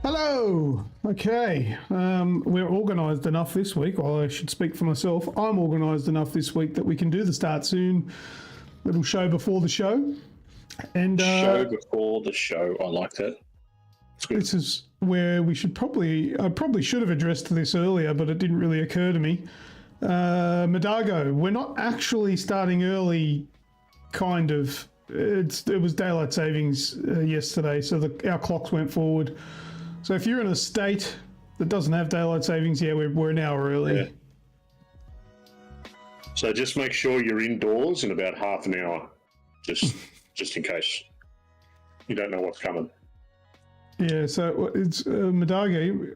Hello. Okay, we're organised enough this week. Well, I should speak for myself. I'm organised enough this week that we can do the start soon little show before the show. And show before the show. I like that. This is where we should I probably should have addressed this earlier, but it didn't really occur to me. Madago, we're not actually starting early, kind of. It was daylight savings yesterday, so our clocks went forward. So if you're in a state that doesn't have daylight savings, yeah, we're an hour early. Yeah. So just make sure you're indoors in about half an hour, just in case you don't know what's coming. Yeah, so it's Madago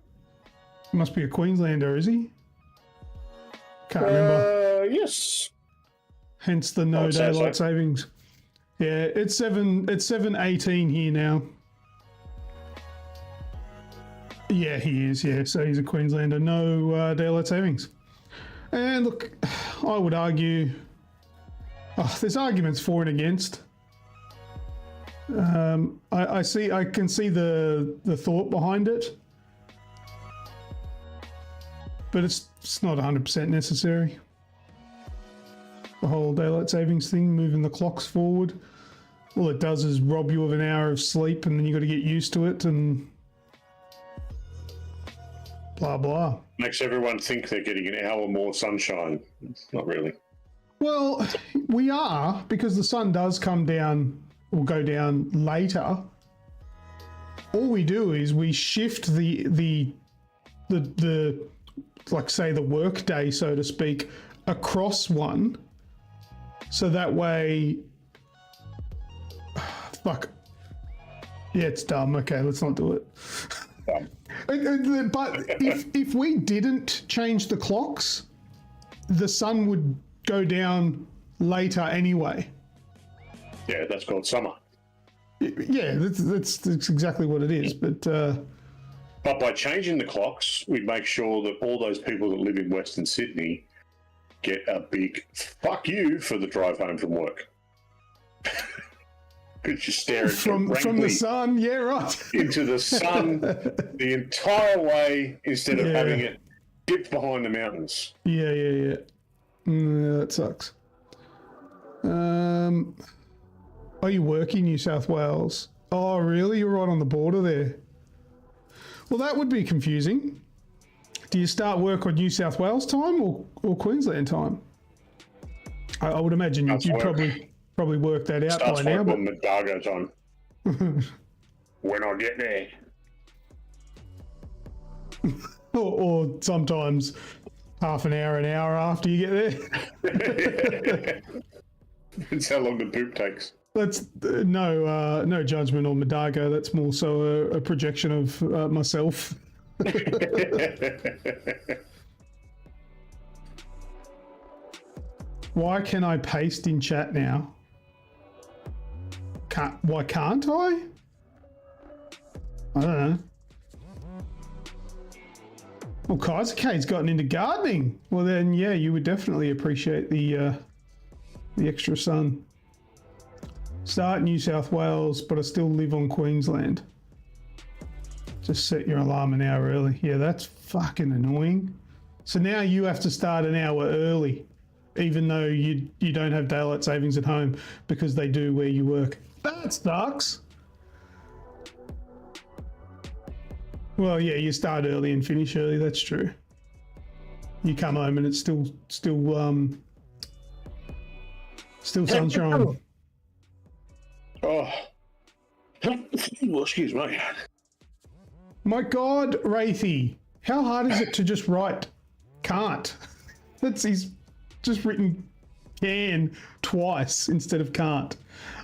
must be a Queenslander, is he? Can't remember. Yes. Hence the no daylight savings. Yeah, it's 7:18 here now. Yeah, he is. Yeah, so he's a Queenslander. No daylight savings. And look, I would argue there's arguments for and against. I can see the thought behind it, but it's not 100% necessary. The whole daylight savings thing, moving the clocks forward, all it does is rob you of an hour of sleep, and then you got to get used to it and blah blah. Makes everyone think they're getting an hour more sunshine. Not really. Well, we are, because the sun does come down or go down later. All we do is we shift the like, say, the work day, so to speak, across one, so that way fuck yeah, it's dumb. Okay, let's not do it. But if we didn't change the clocks, the sun would go down later anyway. Yeah, that's called summer. Yeah, that's exactly what it is. But by changing the clocks, we make sure that all those people that live in Western Sydney get a big fuck you for the drive home from work. Because you're staring from the sun, yeah, right, into the sun the entire way instead of having it dipped behind the mountains. Yeah. That sucks. Are you working New South Wales? Oh, really? You're right on the border there. Well, that would be confusing. Do you start work on New South Wales time or Queensland time? I would imagine you'd probably work that out by now. Starts on the Dargo time. When I get there. or sometimes half an hour after you get there. It's how long the poop takes. That's no judgment on Madago. That's more so a projection of myself. Why can I paste in chat now? Why can't I? I don't know. Well, Kaiser K's gotten into gardening. Well, then, yeah, you would definitely appreciate the extra sun. Start New South Wales, but I still live on Queensland. Just set your alarm an hour early. Yeah, that's fucking annoying. So now you have to start an hour early, even though you don't have daylight savings at home, because they do where you work. That sucks. Well, yeah, you start early and finish early. That's true. You come home and it's still sunshine. Oh, well, excuse me. My God, Wraithy, how hard is it to just write can't? He's just written can twice instead of can't.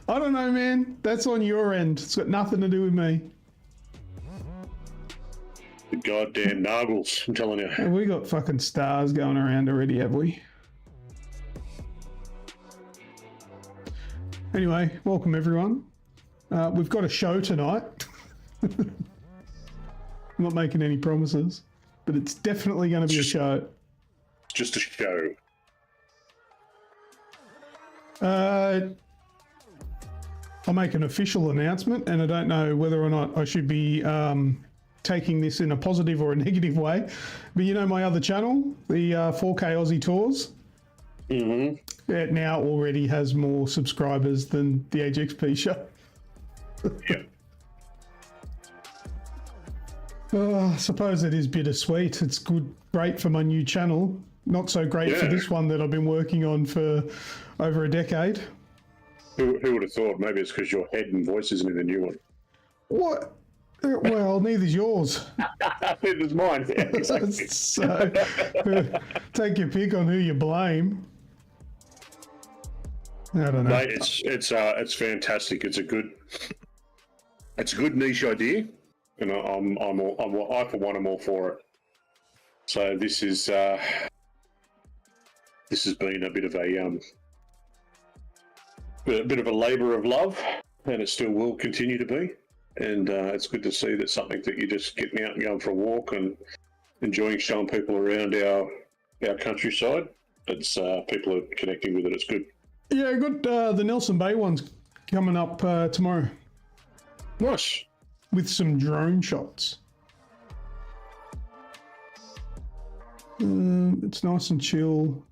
I don't know, man. That's on your end. It's got nothing to do with me. The goddamn Nargles, I'm telling you. Have we got fucking stars going around already, have we? Anyway, welcome everyone. We've got a show tonight. I'm not making any promises, but it's definitely going to be a show. Just a show. I'll make an official announcement, and I don't know whether or not I should be taking this in a positive or a negative way, but you know my other channel, the 4K Aussie Tours? Mm-hmm. It now already has more subscribers than the AGExp Show. Yeah. I suppose it is bittersweet. It's great for my new channel. Not so great for this one that I've been working on for over a decade. Who would have thought? Maybe it's because your head and voice isn't in the new one. What? Well, neither's yours. Neither's mine. Yeah, exactly. So, take your pick on who you blame. I don't know. Mate, it's fantastic. It's a good niche idea, and I for one am all for it. So this has been a bit of a labour of love, and it still will continue to be. And it's good to see that something that you're just getting out and going for a walk and enjoying, showing people around our countryside. It's people are connecting with it. It's good. Yeah, good. The Nelson Bay one's coming up tomorrow. Nice. With some drone shots. It's nice and chill.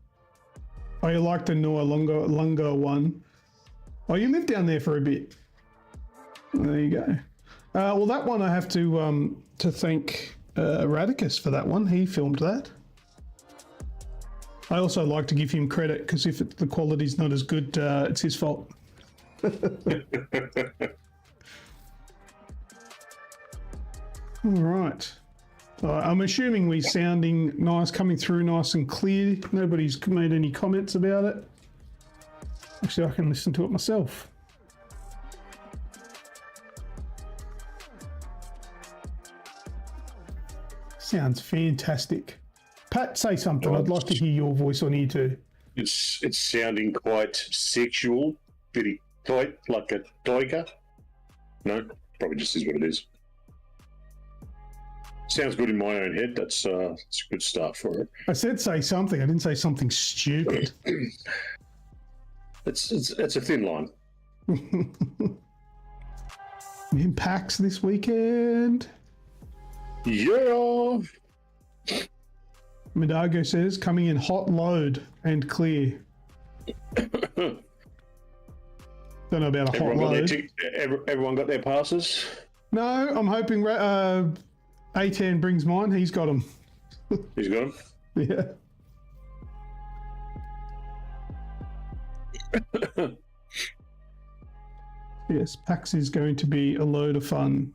Oh, you like the Noarlunga one? Oh, you lived down there for a bit. There you go. Well, that one I have to thank Radicus for that one. He filmed that. I also like to give him credit because if the quality's not as good, it's his fault. All right. I'm assuming we're sounding nice, coming through nice and clear. Nobody's made any comments about it. Actually, I can listen to it myself. Sounds fantastic. Pat, say something. I'd like to hear your voice on here too. It's sounding quite sexual, very tight, like a tiger. No, probably just is what it is. Sounds good in my own head. That's a good start for it. I said say something. I didn't say something stupid. It's a thin line. In PAX this weekend. Yeah. Midago says coming in hot load and clear. Don't know about a hot load. Everyone got their passes? No, I'm hoping A10 brings mine. He's got them. He's got them? Yeah. Yes, PAX is going to be a load of fun.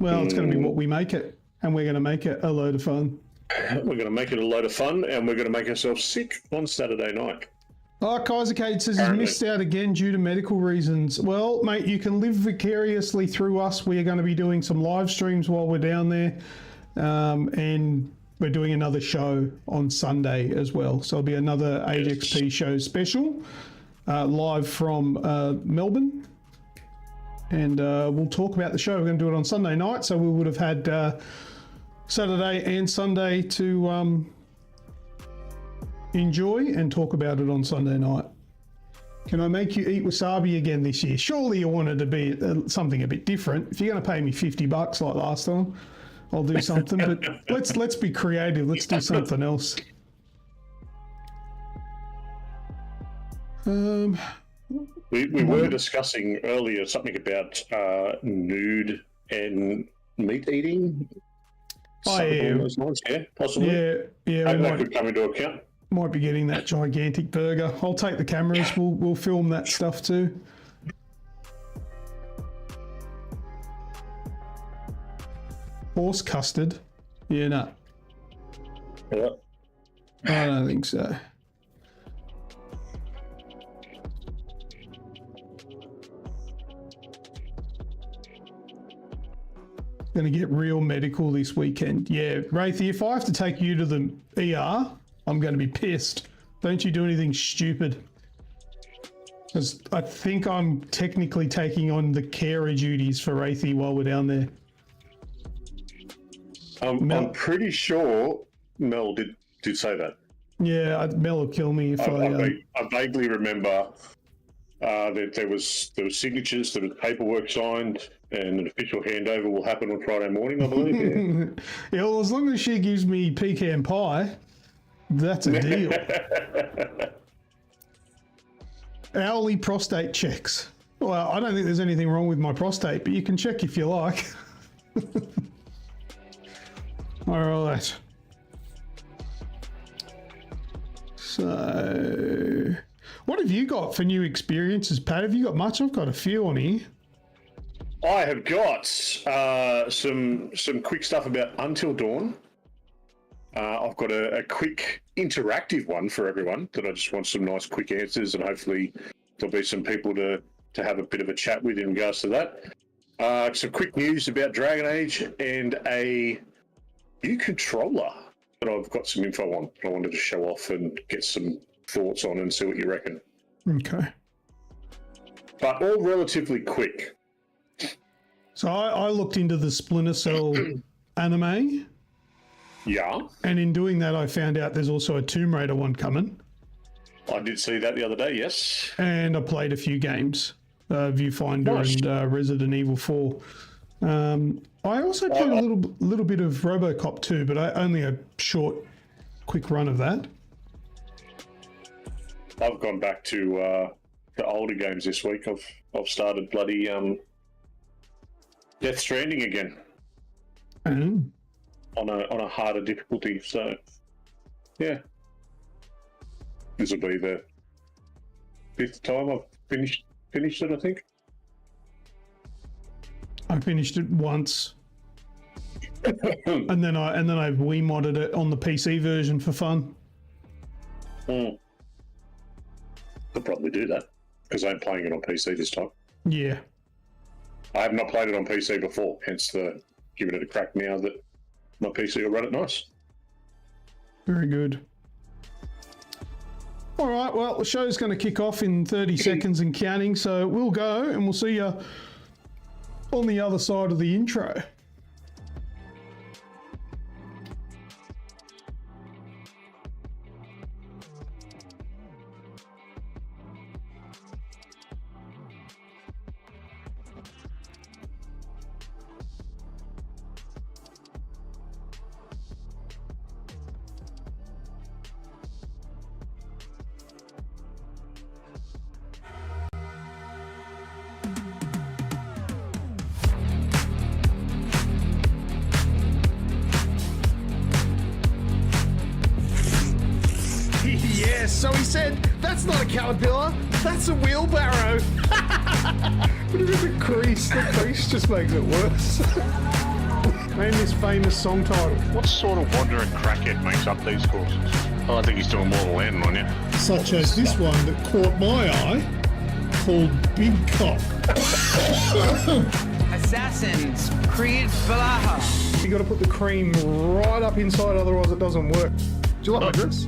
Well, it's going to be what we make it, and we're going to make it a load of fun. We're going to make it a load of fun, and we're going to make ourselves sick on Saturday night. Oh, Kaiser Cade says he's missed out again due to medical reasons. Well, mate, you can live vicariously through us. We are going to be doing some live streams while we're down there, and we're doing another show on Sunday as well. So it'll be another AGExp Show special, live from Melbourne. And we'll talk about the show. We're going to do it on Sunday night, so we would have had Saturday and Sunday to enjoy and talk about it on Sunday night. Can I make you eat wasabi again this year? Surely you wanted to be something a bit different. If you're going to pay me $50 like last time, I'll do something. But let's be creative. Let's do something else. We were discussing earlier something about nude and meat eating. Oh, yeah. Those lines, yeah, possibly. Yeah. That could come into account. Might be getting that gigantic burger. I'll take the cameras. We'll film that stuff too. Horse custard? Yeah, no. Yeah. I don't think so. Going to get real medical this weekend. Yeah, Wraithy, if I have to take you to the ER, I'm going to be pissed. Don't you do anything stupid. Because I think I'm technically taking on the carer duties for Wraithy while we're down there. I'm pretty sure Mel did say that. Yeah, Mel will kill me if I vaguely remember that there was signatures, there was paperwork signed, And an official handover will happen on Friday morning, I believe. Yeah. Yeah, well, as long as she gives me pecan pie, that's a deal. Hourly prostate checks. Well, I don't think there's anything wrong with my prostate, but you can check if you like. All right. So, what have you got for new experiences, Pat? Have you got much? I've got a few on here. I have got some quick stuff about Until Dawn. I've got a quick interactive one for everyone that I just want some nice quick answers, and hopefully there'll be some people to have a bit of a chat with in regards to that. Some quick news about Dragon Age and a new controller that I've got some info on. I wanted to show off and get some thoughts on and see what you reckon. Okay. But all relatively quick. So I looked into the Splinter Cell anime. Yeah. And in doing that, I found out there's also a Tomb Raider one coming. I did see that the other day, yes. And I played a few games, Viewfinder Nice. and Resident Evil 4. I also played a little bit of RoboCop 2, but only a short, quick run of that. I've gone back to the older games this week. I've started bloody Death Stranding again on a harder difficulty. So yeah, this will be the 5th time I've finished it. I think I finished it once, and then I Wiimodded it on the PC version for fun. I'll probably do that because I'm playing it on PC this time. Yeah. I have not played it on PC before, hence the giving it a crack now that my PC will run it nice. Very good. All right, well, the show's going to kick off in 30 seconds and counting, so we'll go and we'll see you on the other side of the intro. Yes, so he said, that's not a caterpillar, that's a wheelbarrow. But if it's a crease, the crease just makes it worse. Name this famous song title. What sort of wandering crackhead makes up these courses? Oh, I think he's doing more landing on you. Such as this one that caught my eye, called Big Cock. Assassins, Creed Valaha. You got to put the cream right up inside, otherwise it doesn't work. Do you like my dress?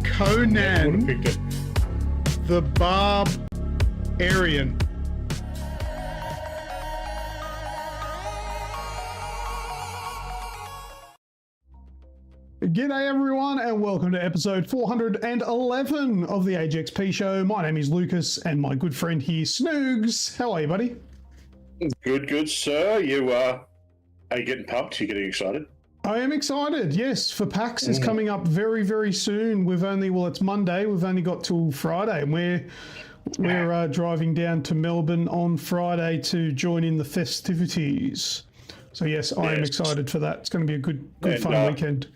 Conan Picked it. the Barbarian. G'day everyone and welcome to episode 411 of the AGExp Show. My name is Lucas and my good friend here, Snoogs. How are you, buddy? Good, sir. You are you getting pumped? You getting excited? I am excited, yes, for PAX is coming up very, very soon. It's Monday. We've only got till Friday, and we're driving down to Melbourne on Friday to join in the festivities. So yes, I am excited for that. It's going to be a good fun weekend.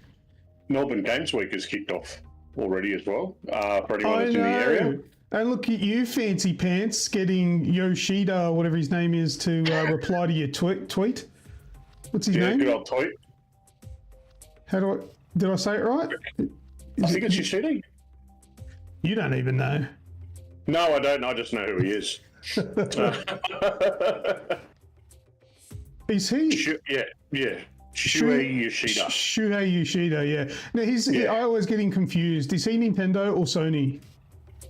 Melbourne Games Week has kicked off already as well. For anyone that's in the area. And look at you, fancy pants, getting Yoshida, or whatever his name is, to reply to your tweet. What's his name? Good old tweet. Did I say it right? I think it's Yoshida. You don't even know. No, I don't. I just know who he is. Is he? Yeah. Shuhei Yoshida. Shuhei Yoshida, yeah. Now I always get him confused. Is he Nintendo or Sony?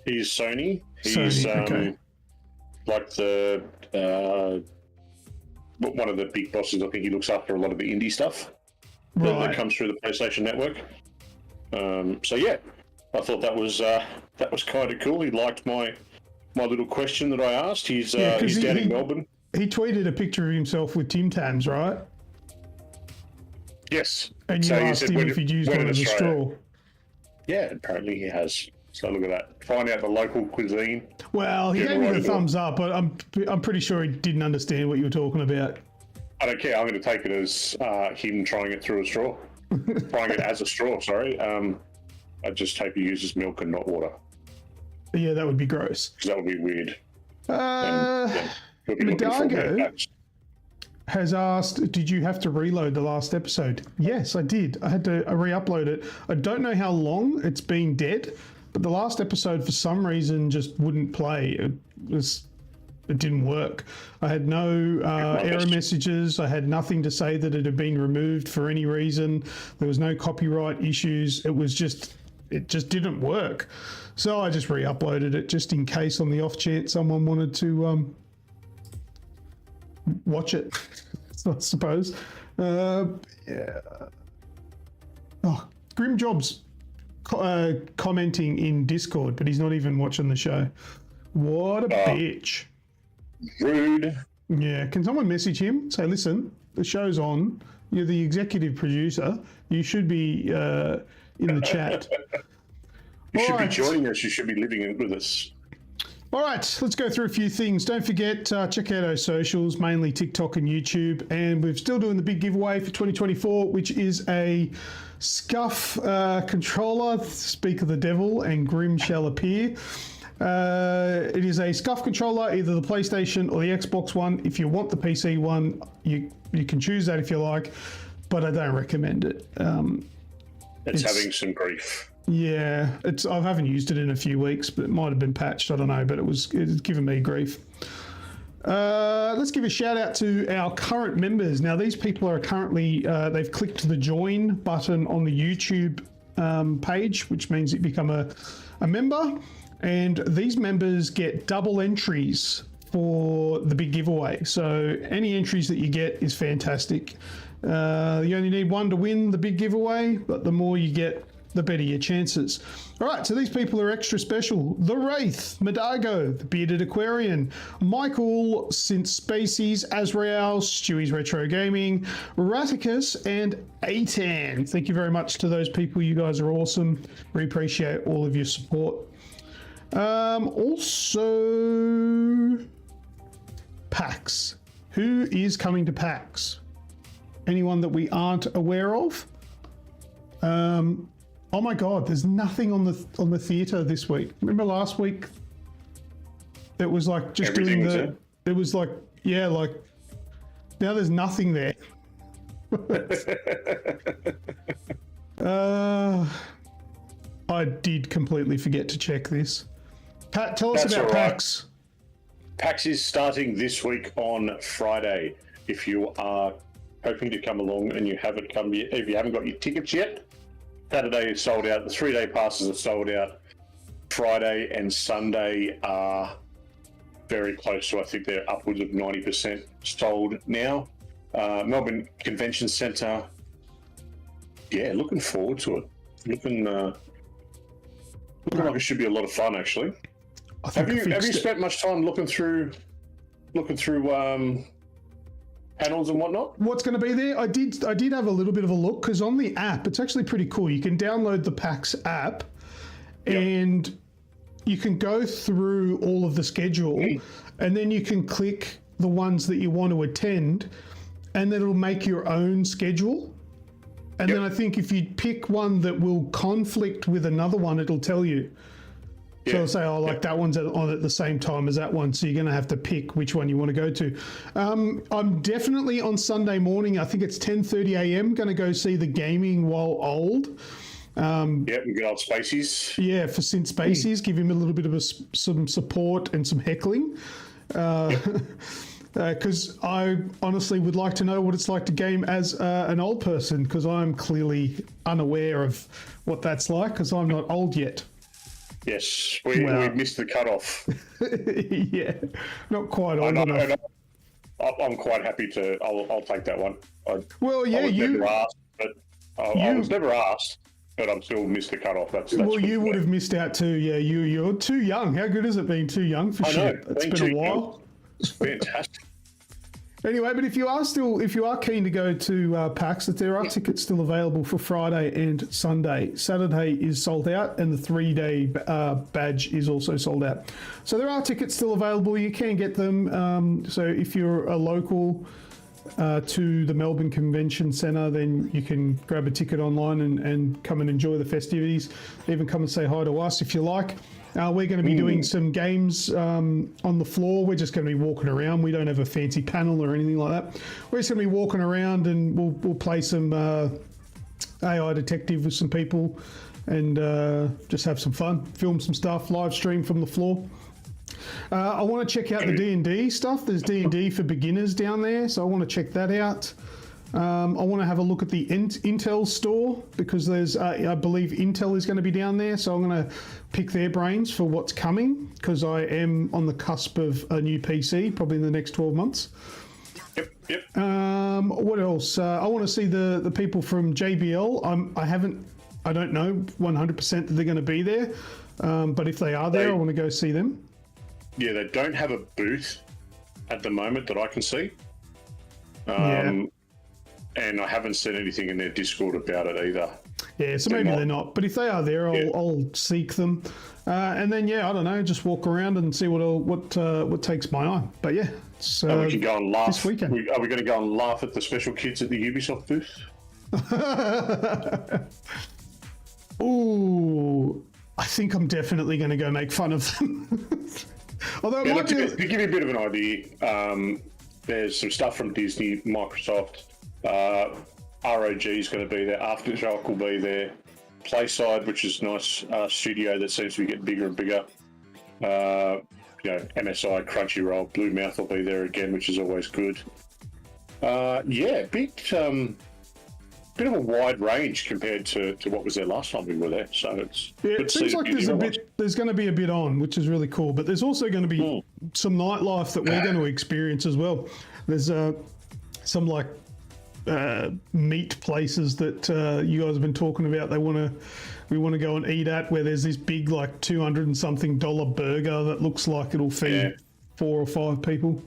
He's Sony. He's okay. Like the one of the big bosses. I think he looks after a lot of the indie stuff that comes through the PlayStation Network. So yeah, I thought that was kind of cool. He liked my little question that I asked. He's down in Melbourne. he tweeted a picture of himself with Tim Tams, right? Yes. And you So asked said, him if he'd used when one in as a Australia? straw. Yeah, apparently he has. So look at that. Find out the local cuisine. Well, he Get gave me right the into it. thumbs up, but I'm pretty sure he didn't understand what you were talking about. I don't care. I'm going to take it as him trying it through a straw. Trying it as a straw, sorry. I just hope he uses milk and not water. Yeah, that would be gross. Because that would be weird. He'll be looking for Medago weird apps. has asked, did you have to reload the last episode? Yes, I did. I had to re-upload it. I don't know how long it's been dead, but the last episode for some reason just wouldn't play. It didn't work. I had no error messages. I had nothing to say that it had been removed for any reason. There was no copyright issues. It just didn't work. So I just re-uploaded it just in case, on the off chance someone wanted to watch it, I suppose. Yeah. Oh, Grim Job's commenting in Discord, but he's not even watching the show. What a bitch. Rude. Yeah, can someone message him? Say, listen, the show's on. You're the executive producer. You should be in the chat. You should be Alright. joining us. You should be living in with us. All right, let's go through a few things. Don't forget, check out our socials, mainly TikTok and YouTube. And we're still doing the big giveaway for 2024, which is a Scuff controller. Speak of the devil, and Grim shall appear. It is a Scuff controller, either the PlayStation or the Xbox One. If you want the PC one, you can choose that if you like, but I don't recommend it. It's having some grief. Yeah, I haven't used it in a few weeks, but it might have been patched. I don't know, but it's given me grief. Let's give a shout out to our current members. Now, these people are currently, they've clicked the join button on the YouTube page, which means you become a member. And these members get double entries for the big giveaway. So any entries that you get is fantastic. You only need one to win the big giveaway, but the more you get, the better your chances. All right, so these people are extra special. The Wraith, Medago, the Bearded Aquarian, Michael, Synth Species, Azrael, Stewie's Retro Gaming, Raticus, and Atan. Thank you very much to those people. You guys are awesome. We appreciate all of your support. Also, PAX. Who is coming to PAX? Anyone that we aren't aware of? Oh my God, there's nothing on the theatre this week. Remember last week? It was like just Everything doing was the. there? It was like, yeah, like now there's nothing there. I did completely forget to check this. Pat, tell us That's about all right. PAX. PAX is starting this week on Friday. If you are hoping to come along and you haven't come yet, if you haven't got your tickets yet, Saturday is sold out. The 3-day passes are sold out. Friday and Sunday are very close to, I think they're upwards of 90% sold now. Melbourne Convention Centre, yeah, looking forward to it. Looking like it should be a lot of fun, actually. I think Have you spent much time looking through panels and whatnot? What's going to be there? I did have a little bit of a look, because on the app, it's actually pretty cool. You can download the PAX app, and you can go through all of the schedule, and then you can click the ones that you want to attend, and then it'll make your own schedule. And then I think if you pick one that will conflict with another one, it'll tell you. So it'll say, oh, like that one's on at the same time as that one. So you're going to have to pick which one you want to go to. I'm definitely on Sunday morning, I think it's 10:30 a.m, going to go see The Gaming While Old. Yeah, we got old Spacies. Yeah, for Synth Species, give him a little bit of some support and some heckling. Because I honestly would like to know what it's like to game as an old person, because I'm clearly unaware of what that's like, because I'm not old yet. Yes, we missed the cutoff. Yeah, not quite old enough. And I'm quite happy to. I'll take that one. I was never asked, but I was never asked, but I'm still missed the cutoff. That's well, good you to would know. have missed out too. Yeah, you're too young. How good is it being too young for I know, shit? It's being been too a young. while. It's fantastic. Anyway, but if you are keen to go to PAX, that there are tickets still available for Friday and Sunday. Saturday is sold out, and the 3-day badge is also sold out. So there are tickets still available. You can get them. So if you're a local to the Melbourne Convention Centre, then you can grab a ticket online and come and enjoy the festivities. Even come and say hi to us if you like. We're going to be doing some games on the floor. We're just going to be walking around. We don't have a fancy panel or anything like that. We're just going to be walking around, and we'll play some AI detective with some people, and just have some fun, film some stuff, live stream from the floor. I want to check out the D&D stuff. There's D&D for beginners down there, so I want to check that out. I want to have a look at the Intel store, because there's, I believe Intel is going to be down there, so I'm going to pick their brains for what's coming, because I am on the cusp of a new PC, probably in the next 12 months. Yep. What else? I want to see the people from JBL. I don't know 100% that they're going to be there, but if they are there, I want to go see them. Yeah, they don't have a booth at the moment that I can see. And I haven't seen anything in their Discord about it either. Yeah, so maybe they're not. But if they are there, I'll seek them. And then, I don't know, just walk around and see what takes my eye. But yeah, it's we can go and laugh this weekend. Are we going to go and laugh at the special kids at the Ubisoft booth? Ooh, I think I'm definitely going to go make fun of them. Although to give you a bit of an idea, there's some stuff from Disney, Microsoft. ROG is going to be there. Aftershock will be there. Playside, which is a nice studio that seems to be getting bigger and bigger. MSI, Crunchyroll, Blue Mouth will be there again, which is always good. Bit of a wide range compared to what was there last time we were there. So it's it seems like there's going to be a bit on, which is really cool. But there's also going to be some nightlife that we're going to experience as well. There's some like meat places that you guys have been talking about. We want to go and eat at, where there's this big like $200 and something burger that looks like it'll feed 4 or 5 people.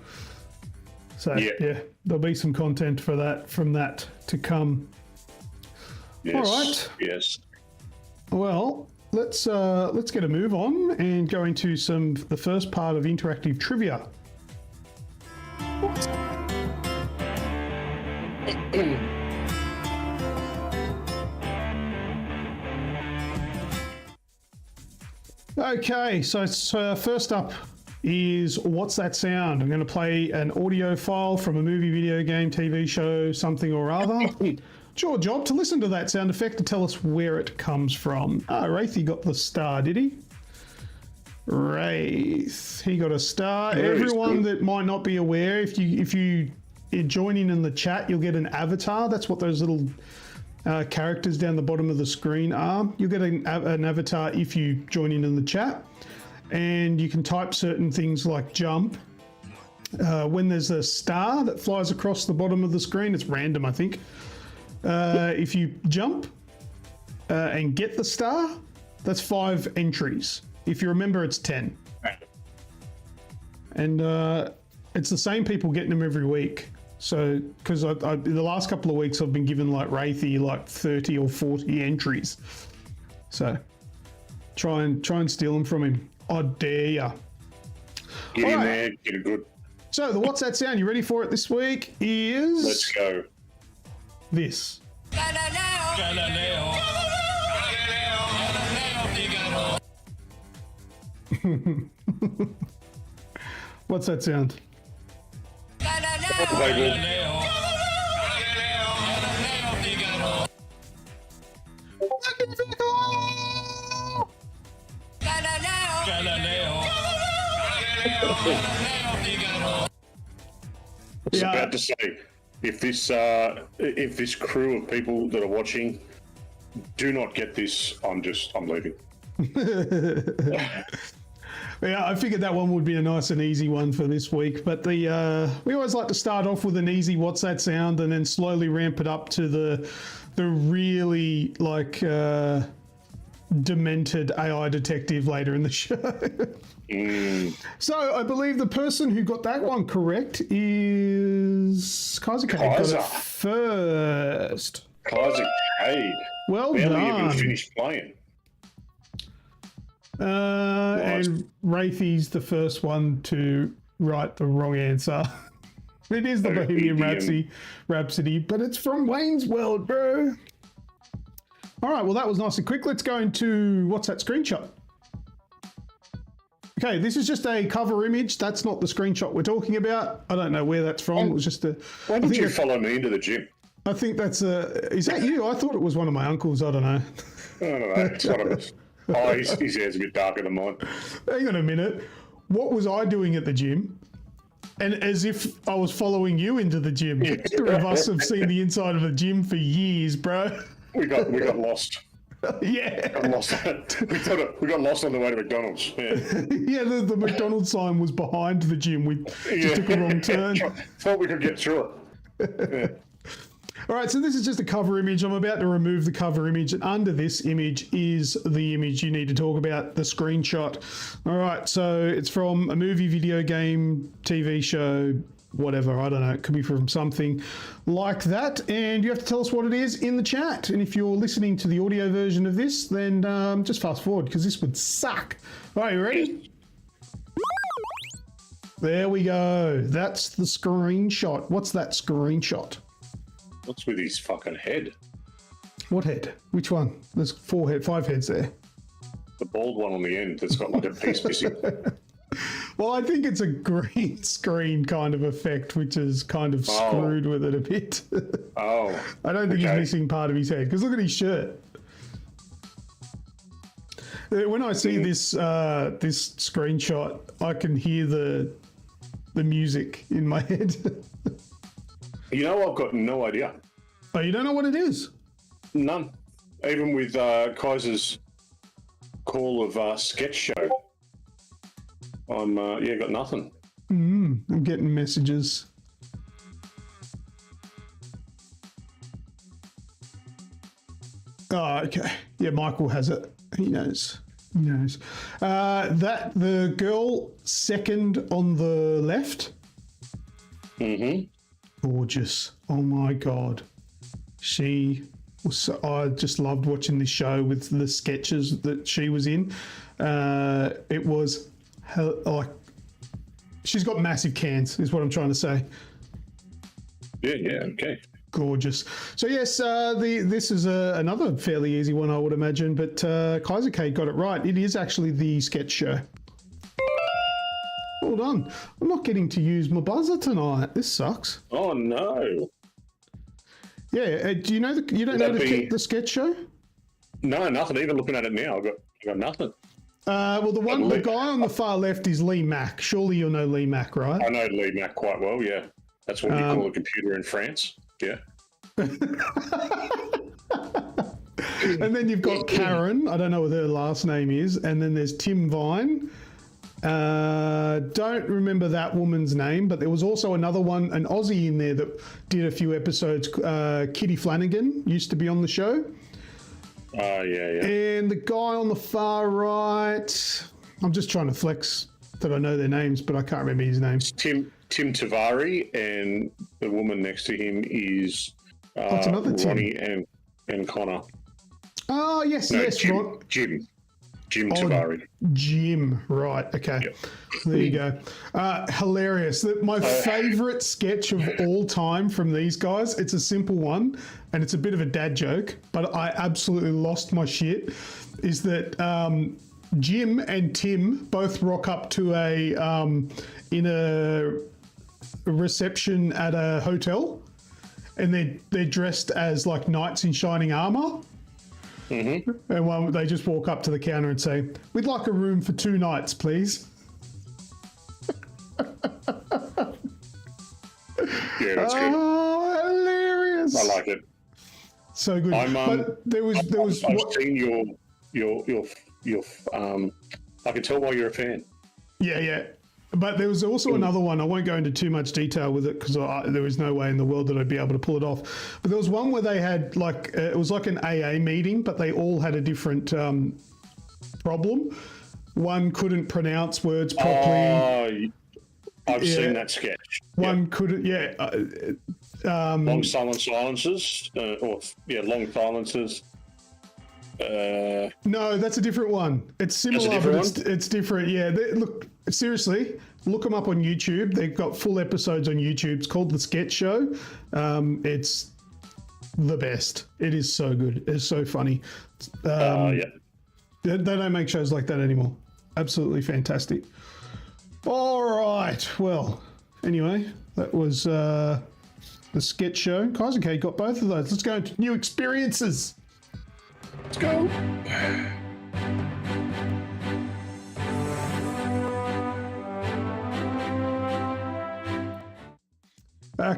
So there'll be some content from that to come. Yes. All right. Yes. Well, let's get a move on and go into the first part of interactive trivia. Okay, so first up is What's That Sound? I'm going to play an audio file from a movie, video game, TV show, something or other. It's your job to listen to that sound effect and tell us where it comes from. Wraithy got the star, did he? Wraith, he got a star. Everyone that might not be aware, if you join in the chat, you'll get an avatar. That's what those little characters down the bottom of the screen are. You'll get an avatar if you join in the chat, and you can type certain things like jump. When there's a star that flies across the bottom of the screen, it's random, I think. If you jump and get the star, that's 5 entries. If you remember, it's 10. And it's the same people getting them every week. So, because in the last couple of weeks, I've been given like Wraithy like 30 or 40 entries. So, try and steal them from him. I dare ya. Get in there, get it good. So, the What's That Sound? You ready for it this week? Is let's go. This. What's that sound? I was about to say, if this crew of people that are watching do not get this, I'm leaving. Yeah, I figured that one would be a nice and easy one for this week. But we always like to start off with an easy "What's that sound?" and then slowly ramp it up to the really like demented AI detective later in the show. So I believe the person who got that one correct is Kaiser Cade. Got it first. Kaiser Cade. Well Barely done. even finished playing. Nice. And Wraithy's the first one to write the wrong answer. It is the Bohemian Rhapsody, but it's from Wayne's World, bro. All right, well, that was nice and quick. Let's go into what's that screenshot? Okay, this is just a cover image. That's not the screenshot we're talking about. I don't know where that's from. It was just a... Why did you follow me into the gym? I think that's a... Is that you? I thought it was one of my uncles. I don't know. I don't know. It's one of us. Oh, his hair's a bit darker than mine. Hang on a minute. What was I doing at the gym? And as if I was following you into the gym. Neither of us have seen the inside of a gym for years, bro. We got lost. Yeah. Got lost. We got lost on the way to McDonald's. Yeah, yeah, the McDonald's sign was behind the gym. We just took a wrong turn. Thought we could get through it. Yeah. All right, so this is just a cover image. I'm about to remove the cover image, and under this image is the image you need to talk about, the screenshot. All right, so it's from a movie, video game, TV show, whatever. I don't know. It could be from something like that, and you have to tell us what it is in the chat. And if you're listening to the audio version of this, then just fast forward, because this would suck. All right, you ready? There we go. That's the screenshot. What's that screenshot? What's with his fucking head? What head? Which one? There's five heads there. The bald one on the end that's got like a piece missing. Well, I think it's a green screen kind of effect, which is kind of screwed with it a bit. Oh. I don't think he's missing part of his head, because look at his shirt. When I see this this screenshot, I can hear the music in my head. You know, I've got no idea. Oh, you don't know what it is? None. Even with Kaiser's call of sketch show, I'm got nothing. I'm getting messages. Oh, okay. Yeah, Michael has it. He knows. He knows. That the girl second on the left. Mm-hmm. Gorgeous. Oh my God. She was so, I just loved watching this show with the sketches that she was in. It was like, she's got massive cans is what I'm trying to say. Yeah, okay. Gorgeous. So yes, this is another fairly easy one, I would imagine, but Kaiser Cade got it right. It is actually the sketch show. Well done. I'm not getting to use my buzzer tonight. This sucks. Oh no. Yeah. Do you know you don't know the sketch show? No, nothing. Even looking at it now, I've got nothing. Well, the guy on the far left is Lee Mack. Surely you'll know Lee Mack, right? I know Lee Mack quite well. Yeah, that's what we call a computer in France. Yeah. And then you've got Karen. I don't know what her last name is. And then there's Tim Vine. Don't remember that woman's name, but there was also another one, an Aussie in there that did a few episodes. Kitty Flanagan used to be on the show. Yeah. And the guy on the far right, I'm just trying to flex that I know their names, but I can't remember his name. It's Tim Tavari, and the woman next to him is What's another Ronnie Tim? and Connor. Oh, yes, No, yes. Jim Tavari. Jim, right, okay. Yep. There you go. Hilarious. My favourite sketch of all time from these guys, it's a simple one, and it's a bit of a dad joke, but I absolutely lost my shit, is that Jim and Tim both rock up to in a reception at a hotel, and they're dressed as like knights in shining armour. Mm-hmm. And they just walk up to the counter and say, "We'd like a room for 2 nights, please." Yeah, that's good. Oh, hilarious! I like it. So good. But there was. I've seen your. I can tell why you're a fan. Yeah. But there was also another one. I won't go into too much detail with it because there was no way in the world that I'd be able to pull it off. But there was one where they had like it was like an AA meeting, but they all had a different problem. One couldn't pronounce words properly. I've seen that sketch. One couldn't. Yeah. Long silent silences, long silences. No, that's a different one. It's similar, but it's different. Yeah, look, seriously, look them up on YouTube. They've got full episodes on YouTube. It's called The Sketch Show. It's the best. It is so good. It's so funny. They don't make shows like that anymore. Absolutely fantastic. All right. Well, anyway, that was the Sketch Show. Kaiser K got both of those. Let's go into new experiences. Let's go.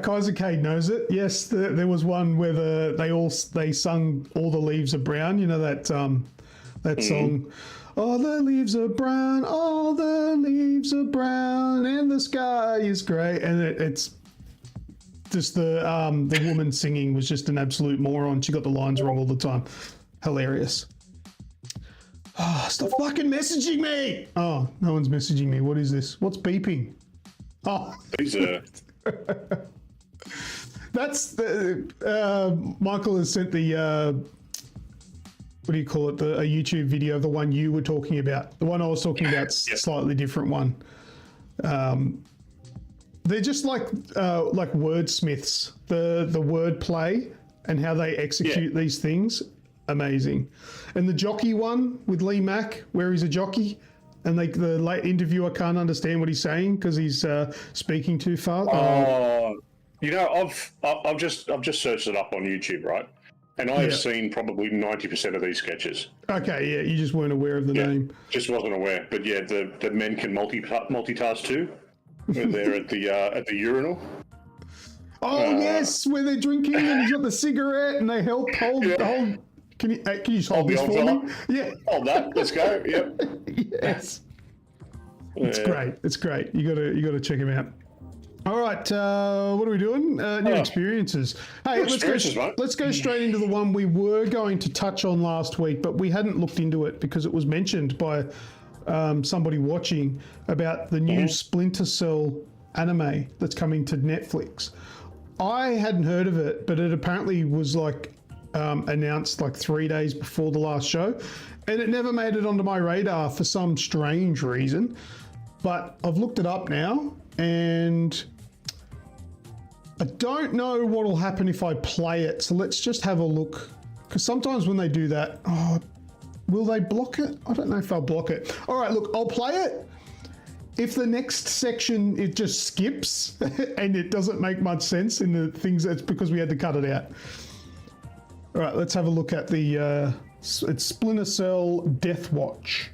Kaiser K knows it. Yes, there was one where they sung "All the Leaves Are Brown." You know that song. All the leaves are brown, all the leaves are brown, and the sky is grey. And it's just the woman singing was just an absolute moron. She got the lines wrong all the time. Hilarious. Oh, stop fucking messaging me. Oh, no one's messaging me. What is this? What's beeping? Oh. These are... That's the... Michael has sent the... what do you call it? A YouTube video of the one you were talking about. The one I was talking about, slightly different one. They're just like wordsmiths. The word play and how they execute these things. Amazing. And the jockey one with Lee Mack, where he's a jockey, and the late interviewer can't understand what he's saying because he's speaking too far. I've just searched it up on YouTube, right? And I have seen probably 90% of these sketches. Okay, yeah, you just weren't aware of the name. Just wasn't aware, but yeah, the men can multitask too. When they're at the urinal. Oh yes, where they're drinking and he's got the cigarette and they help hold the whole. Can you just hold this for me? Yeah. Hold that. Let's go. Yep. Yes. It's great. It's great. You gotta check him out. All right. What are we doing? New experiences. Hey, let's go straight into the one we were going to touch on last week, but we hadn't looked into it because it was mentioned by somebody watching about the new Splinter Cell anime that's coming to Netflix. I hadn't heard of it, but it apparently was like announced like 3 days before the last show, and it never made it onto my radar for some strange reason. But I've looked it up now, and I don't know what will happen if I play it. So let's just have a look, because sometimes when they do that, will they block it? I don't know if they'll block it. All right, look, I'll play it. If the next section, it just skips and it doesn't make much sense in the things, that's because we had to cut it out. All right, let's have a look at the, it's Splinter Cell Death Watch.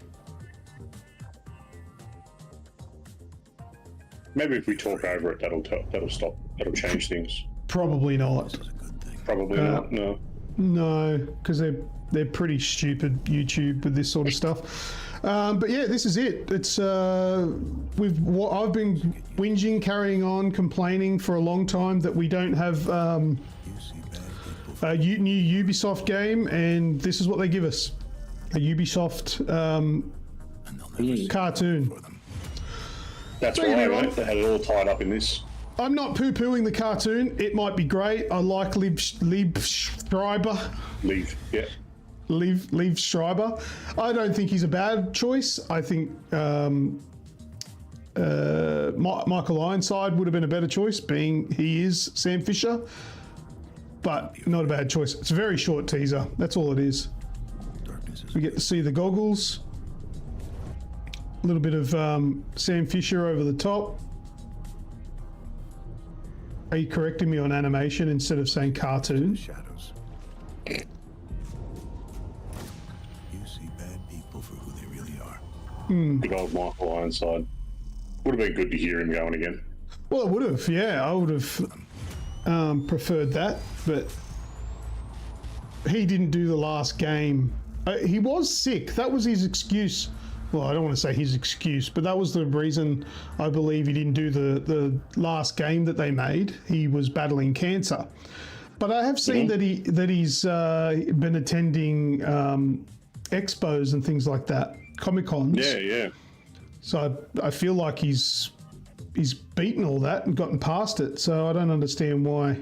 Maybe if we talk over it, that'll change things. Probably not. Probably not, no. No, because they're pretty stupid, YouTube, with this sort of stuff. But yeah, this is it. It's I've been whinging, carrying on, complaining for a long time that we don't have a new Ubisoft game, and this is what they give us: a Ubisoft cartoon. That's right, mate. They had it all tied up in this. I'm not poo-pooing the cartoon. It might be great. I like Liev Schreiber. Liev Schreiber. I don't think he's a bad choice. I think Michael Ironside would have been a better choice, being he is Sam Fisher. But not a bad choice. It's a very short teaser. That's all it is. We get to see the goggles. A little bit of Sam Fisher over the top. Are you correcting me on animation instead of saying cartoon? Shadows. You see bad people for who they really are. Good old Michael Ironside. Would have been good to hear him going again. Well, it would have, yeah. I would have preferred that, but he didn't do the last game. He was sick. That was his excuse well, I don't want to say his excuse, but that was the reason I believe he didn't do the last game that they made. He was battling cancer. But I have seen that he's been attending expos and things like that, Comic-Cons. Yeah. So I feel like he's beaten all that and gotten past it. So I don't understand why.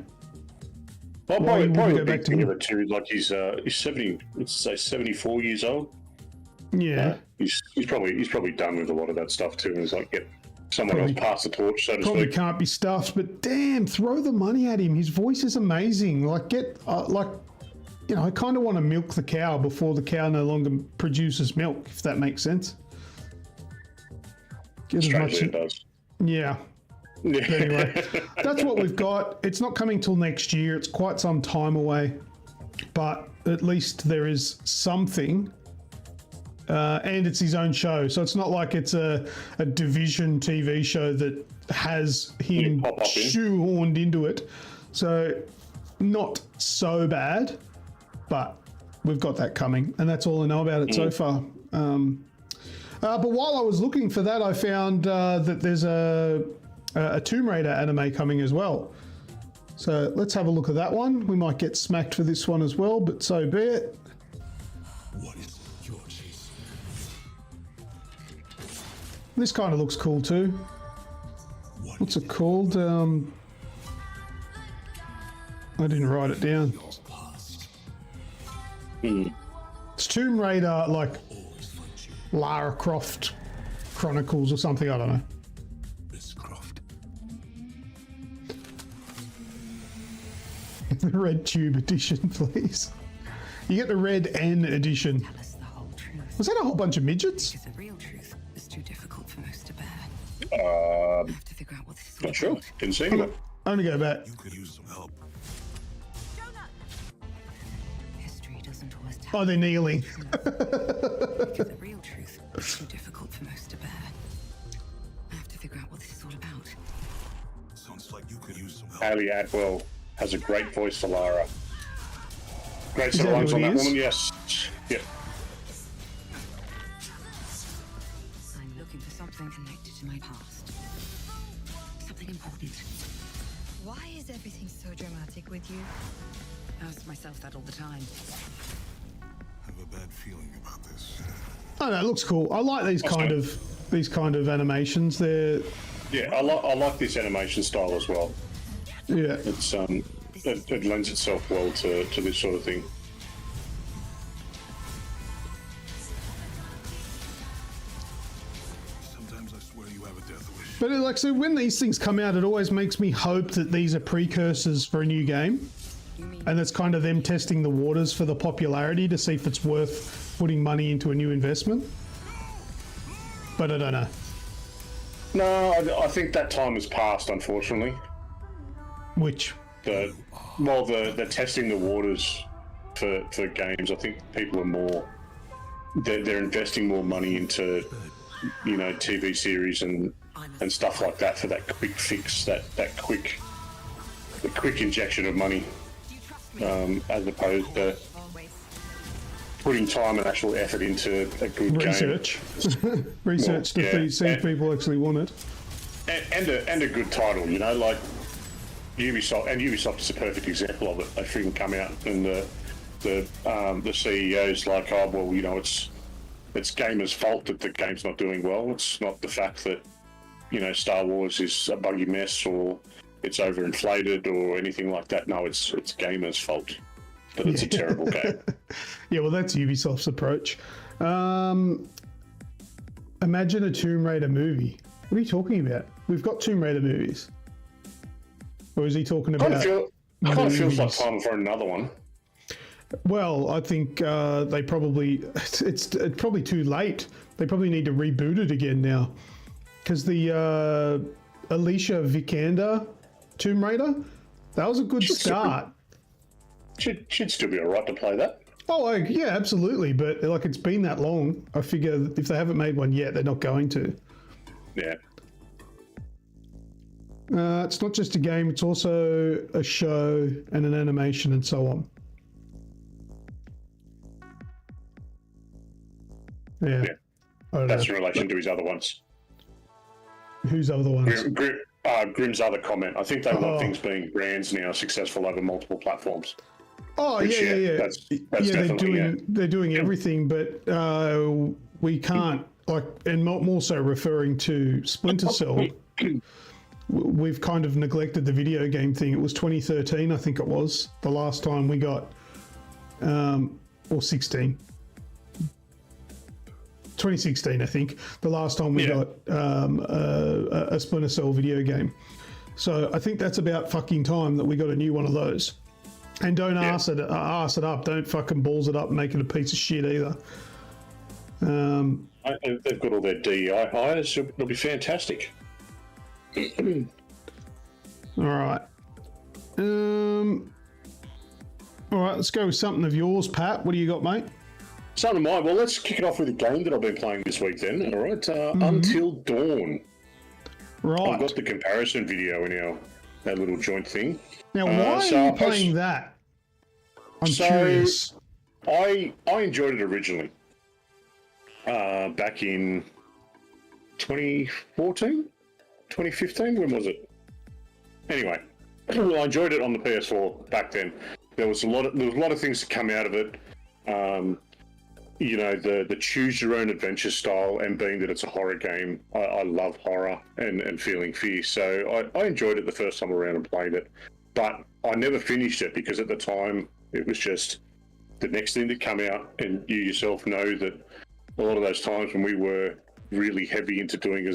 Well, Why probably you the go back big to thing him? of it too is like he's 70, let's say 74 years old. Yeah. He's probably done with a lot of that stuff too, and he's like, get someone Probably- else pass the torch, so to Probably speak. can't be stuffed, but damn, throw the money at him. His voice is amazing. Like, I kind of want to milk the cow before the cow no longer produces milk, if that makes sense. Get as much. Strangely, it does. Yeah. But anyway, that's what we've got. It's not coming till next year. It's quite some time away, but at least there is something. And it's his own show, so it's not like it's a Division TV show that has him pop up in. shoehorned into it. So not so bad, but we've got that coming, and that's all I know about it so far. But while I was looking for that, I found that there's a Tomb Raider anime coming as well. So let's have a look at that one. We might get smacked for this one as well, but so be it. What is your chase? This kind of looks cool too. What's it called? I didn't write it down. It's Tomb Raider, like Lara Croft Chronicles or something. I don't know. Miss Croft. The red tube edition, please. You get the red N edition. Tell us the whole truth. Was that a whole bunch of midgets? Because the real truth is too difficult for most to bear. Uh, I have to figure out what this is all not sure. about. Didn't see anyone. Only go back. You could use some help. History doesn't always tell Oh, they're kneeling. because the real truth is too difficult for most to bear. I have to figure out what this is all about. Sounds like you could use some help. Hayley Atwell has a great voice for Lara. Great set of that lines who on it that is? woman, yes. Yep. I'm looking for something connected to my past. Something important. Why is everything so dramatic with you? I ask myself that all the time. I have a bad feeling about this. Oh no, it looks cool. I like these kind of animations. They're Yeah, I like this animation style as well. yeah. It's it lends itself well to this sort of thing. Sometimes I swear you have a death wish. But like, so when these things come out, it always makes me hope that these are precursors for a new game, and that's kind of them testing the waters for the popularity to see if it's worth putting money into a new investment. But I don't know. No, I think that time has passed, unfortunately. Which The testing the waters for games. I think people are more they're investing more money into TV series and stuff like that for that quick fix, the quick injection of money, as opposed to putting time and actual effort into a good research, research Well, to yeah. see if people actually want it. game and a good title. Like Ubisoft is a perfect example of it. They freaking come out and the CEO's like, oh well, it's gamers' fault that the game's not doing well. It's not the fact that Star Wars is a buggy mess or it's overinflated or anything like that. No, it's gamers' fault that it's a terrible game. Yeah, well, that's Ubisoft's approach. Imagine a Tomb Raider movie. What are you talking about? We've got Tomb Raider movies. Or is he talking about? Kind of feels like movies? time for another one. Well, I think they probably it's probably too late. They probably need to reboot it again now, because the Alicia Vikander Tomb Raider, that was a good start. Should still be alright to play that. Oh, yeah, absolutely. But like, it's been that long. I figure if they haven't made one yet, they're not going to. Yeah. It's not just a game; it's also a show and an animation and so on. Yeah. I don't That's know. in relation to his other ones. Whose other ones? Grim's other comment. I think they want Oh. things being brands now successful over multiple platforms. Oh, Which, yeah. That's They're definitely, doing everything, but we can't, like, and more so referring to Splinter Cell. We've kind of neglected the video game thing. It was 2013, I think it was, the last time we got, or 16. 2016, I think, the last time we got a Splinter Cell video game. So I think that's about fucking time that we got a new one of those. And don't arse it up. Don't fucking balls it up and make it a piece of shit either. they've got all their DEI hires. It'll be fantastic. All right. All right, let's go with something of yours, Pat. What do you got, mate? Some of mine. Well, let's kick it off with a game that I've been playing this week then. All right. Until Dawn. Right. I've got the comparison video in our little joint thing. Now, why are you playing that? I'm curious. I enjoyed it originally. Back in 2014? 2015? When was it? Anyway, well, I enjoyed it on the PS4 back then. There was a lot of things that come out of it. You know, the choose your own adventure style, and being that it's a horror game, I love horror and feeling fear. So I enjoyed it the first time around and played it. But I never finished it because at the time it was just the next thing to come out, and you yourself know that a lot of those times when we were really heavy into doing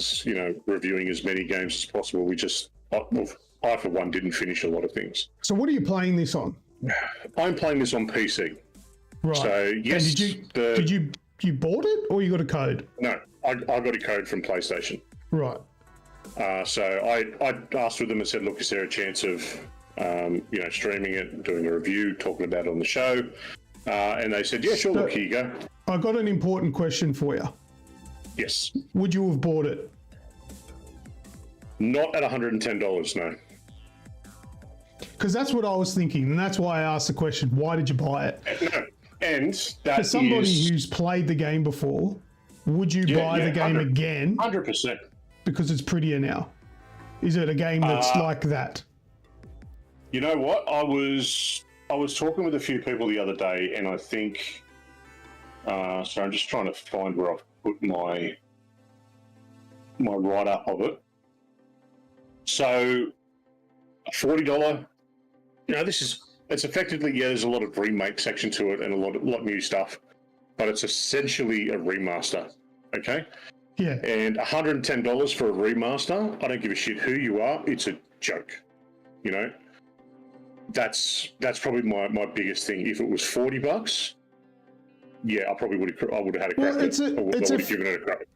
reviewing as many games as possible, I for one didn't finish a lot of things. So what are you playing this on? I'm playing this on PC. Right. So yes, and did you bought it or you got a code? No, I got a code from PlayStation. Right. So I asked with them and said, look, is there a chance of streaming it, doing a review, talking about it on the show? And they said, yeah, sure. Look, here you go. I got an important question for you. Yes. Would you have bought it? Not at $110, no. Because that's what I was thinking, and that's why I asked the question: why did you buy it? No. And that for somebody who's played the game before, would you buy the game again? 100%. Because it's prettier now. Is it a game that's like that? You know what? I was talking with a few people the other day, and I think. So I'm just trying to find where I've put my write-up of it. So, $40. It's effectively, there's a lot of remake section to it and a lot of new stuff, but it's essentially a remaster. Okay. Yeah. And $110 for a remaster, I don't give a shit who you are. It's a joke. You know. That's probably my biggest thing. If it was $40. Yeah, I probably would have had a crack at it. I would have given it a crack.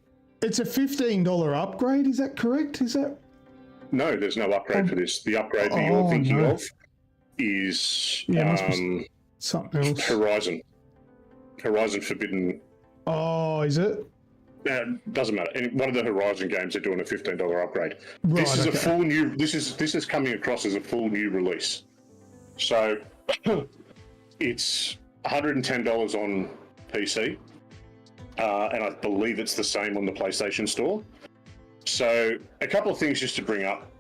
It's a $15 upgrade, is that correct? Is that? No, there's no upgrade for this. The upgrade that you're thinking of is must be something else. Horizon Forbidden. Oh, is it? Doesn't matter. One of the Horizon games are doing a $15 upgrade. Right, this is a full new. This is coming across as a full new release. So it's $110 on PC, and I believe it's the same on the PlayStation Store. So a couple of things just to bring up,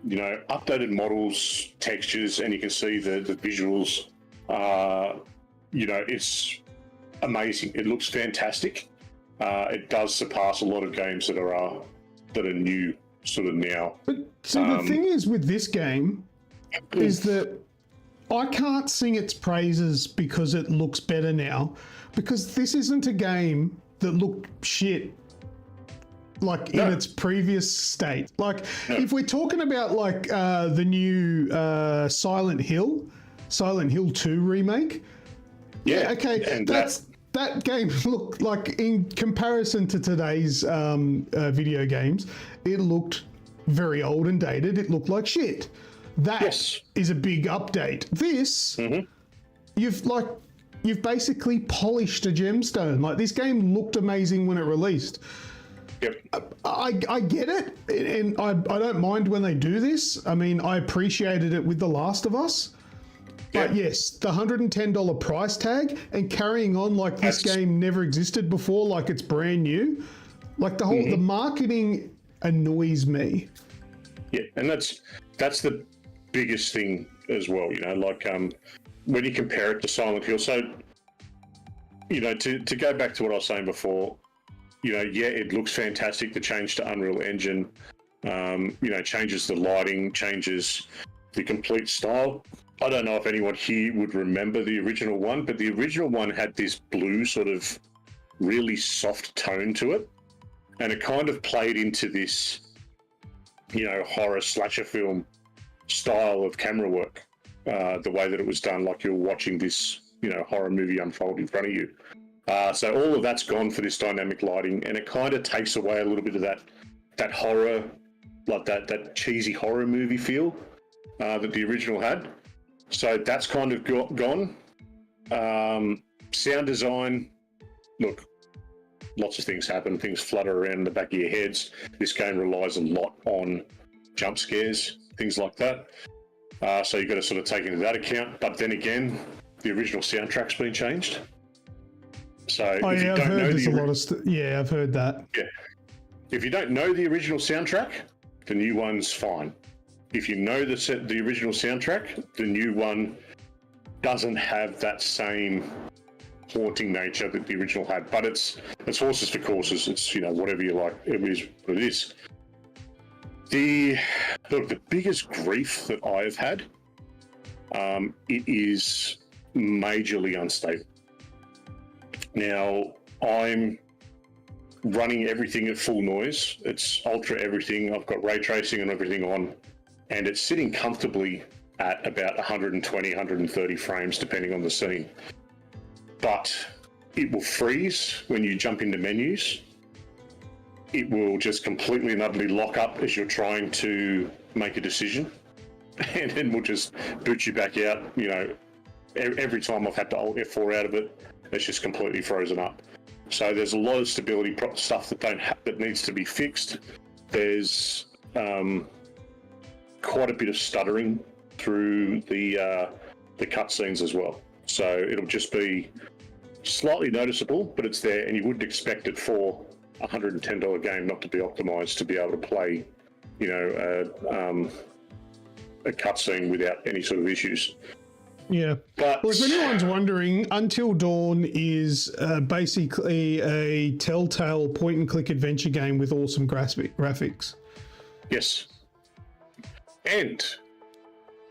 updated models, textures, and you can see the visuals. It's amazing. It looks fantastic. It does surpass a lot of games that are new sort of now. But see, the thing is with this game is that I can't sing its praises because it looks better now, because this isn't a game that looked shit in its previous state. If we're talking about the new Silent Hill 2 remake, okay, that game looked like, in comparison to today's video games, it looked very old and dated. It looked like shit. That is a big update. This, you've basically polished a gemstone. Like, this game looked amazing when it released. Yep. I get it, and I don't mind when they do this. I mean, I appreciated it with The Last of Us, But yes, the $110 price tag and carrying on like this That's- game never existed before, like it's brand new. Like the whole the marketing annoys me. Yeah, and that's the biggest thing as well. You know, like when you compare it to Silent Hill. So, you know, to go back to what I was saying before, you know, yeah, it looks fantastic. The change to Unreal Engine, you know, changes the lighting, changes the complete style. I don't know if anyone here would remember the original one, but the original one had this blue sort of really soft tone to it, and it kind of played into this, you know, horror slasher film style of camera work, the way that it was done, like you're watching this, you know, horror movie unfold in front of you. So all of that's gone for this dynamic lighting, and it kind of takes away a little bit of that horror, like that cheesy horror movie feel that the original had. So that's kind of gone. Sound design, look, lots of things happen. Things flutter around in the back of your heads. This game relies a lot on jump scares, things like that. So you've got to sort of take into that account. But then again, the original soundtrack's been changed. So if you I've don't heard know there's a lot of yeah, I've heard that. Yeah. If you don't know the original soundtrack, the new one's fine. If you know the original soundtrack, the new one doesn't have that same haunting nature that the original had. But it's horses for courses. It's, you know, whatever you like. It is what it is. The biggest grief that I've had, it is majorly unstable. Now, I'm running everything at full noise. It's ultra everything. I've got ray tracing and everything on, and it's sitting comfortably at about 120, 130 frames, depending on the scene. But it will freeze when you jump into menus. It will just completely and utterly lock up as you're trying to make a decision, and then we'll just boot you back out. You know, every time I've had to Alt F4 out of it, it's just completely frozen up. So there's a lot of stability stuff that needs to be fixed. There's quite a bit of stuttering through the cutscenes as well. So it'll just be slightly noticeable, but it's there, and you wouldn't expect it for a $110 game not to be optimized to be able to play, you know, a cutscene without any sort of issues. Yeah. But Well, if anyone's wondering, Until Dawn is basically a Telltale point-and-click adventure game with awesome graphics. yes. And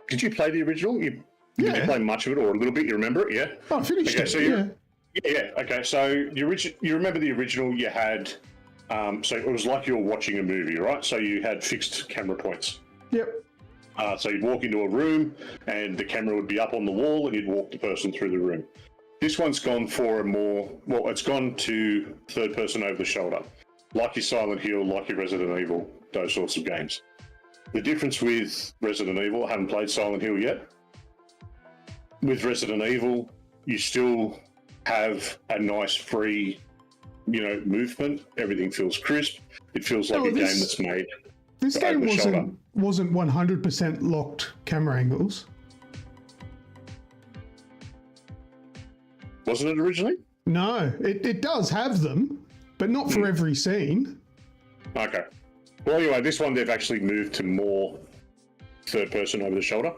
did you play the original? Did you play much of it, or a little bit? You remember it? Yeah. Oh, I finished Okay, it. so yeah. Okay, so you remember the original? You had so it was like you were watching a movie, right? So you had fixed camera points. Yep. So you'd walk into a room, and the camera would be up on the wall, and you'd walk the person through the room. This one's gone for it's gone to third person over the shoulder, like your Silent Hill, like your Resident Evil, those sorts of games. The difference with Resident Evil, I haven't played Silent Hill yet. With Resident Evil, you still have a nice free, you know, movement. Everything feels crisp. It feels like a game that's made. This over game the shoulder. wasn't 100% locked camera angles. Wasn't it originally? No, it does have them, but not for every scene. Okay. Well, anyway, this one they've actually moved to more third person over the shoulder,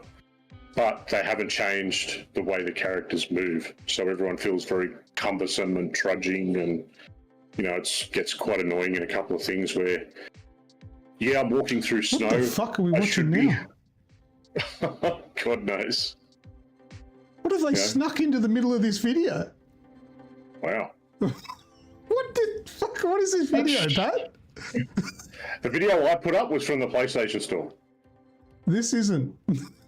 but they haven't changed the way the characters move. So everyone feels very cumbersome and trudging, and, you know, it gets quite annoying in a couple of things where, yeah, I'm walking through snow. What the fuck are we I watching should now? God knows. What have they snuck into the middle of this video? Wow. What the fuck? What is this video, Pat? The video I put up was from the PlayStation Store. This isn't.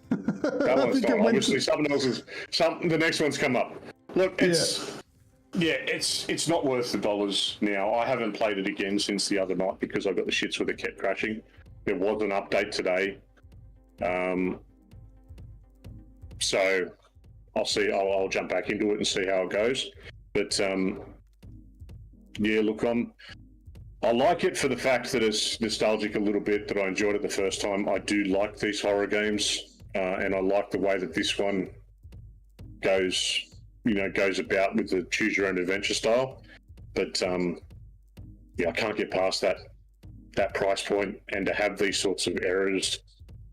That one's not. Obviously, someone else's. The next one's come up. Look, it's not worth the dollars now. I haven't played it again since the other night because I got the shits with it kept crashing. There was an update today, so I'll see. I'll jump back into it and see how it goes. But yeah, look, I like it for the fact that it's nostalgic a little bit. That I enjoyed it the first time. I do like these horror games, and I like the way that this one goes about with the choose your own adventure style. But I can't get past that price point, and to have these sorts of errors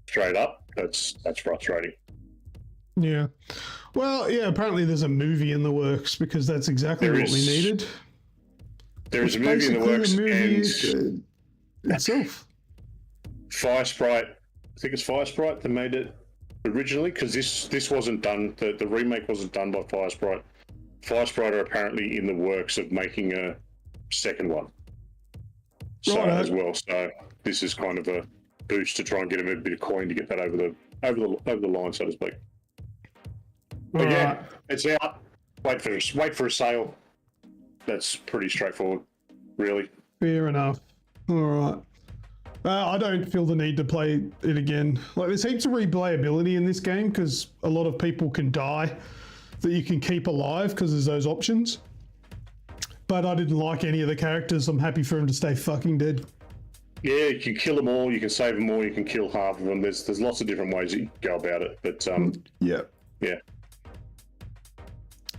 straight up, that's frustrating. Yeah. Well, yeah, apparently there's a movie in the works because that's exactly what we needed. There is a movie in the works, and itself. Firesprite, I think it's Firesprite that made it originally, because this wasn't done, the remake wasn't done by Firesprite. Firesprite are apparently in the works of making a second one. As well. So this is kind of a boost to try and get him a bit of coin to get that over the line, so to speak. But yeah, it's out. Wait for a sale. That's pretty straightforward, really. Fair enough. All right. I don't feel the need to play it again. Like, there's heaps of replayability in this game because a lot of people can die that you can keep alive because there's those options. But I didn't like any of the characters. I'm happy for them to stay fucking dead. Yeah, you can kill them all, you can save them all, you can kill half of them. There's lots of different ways that you can go about it. But yeah.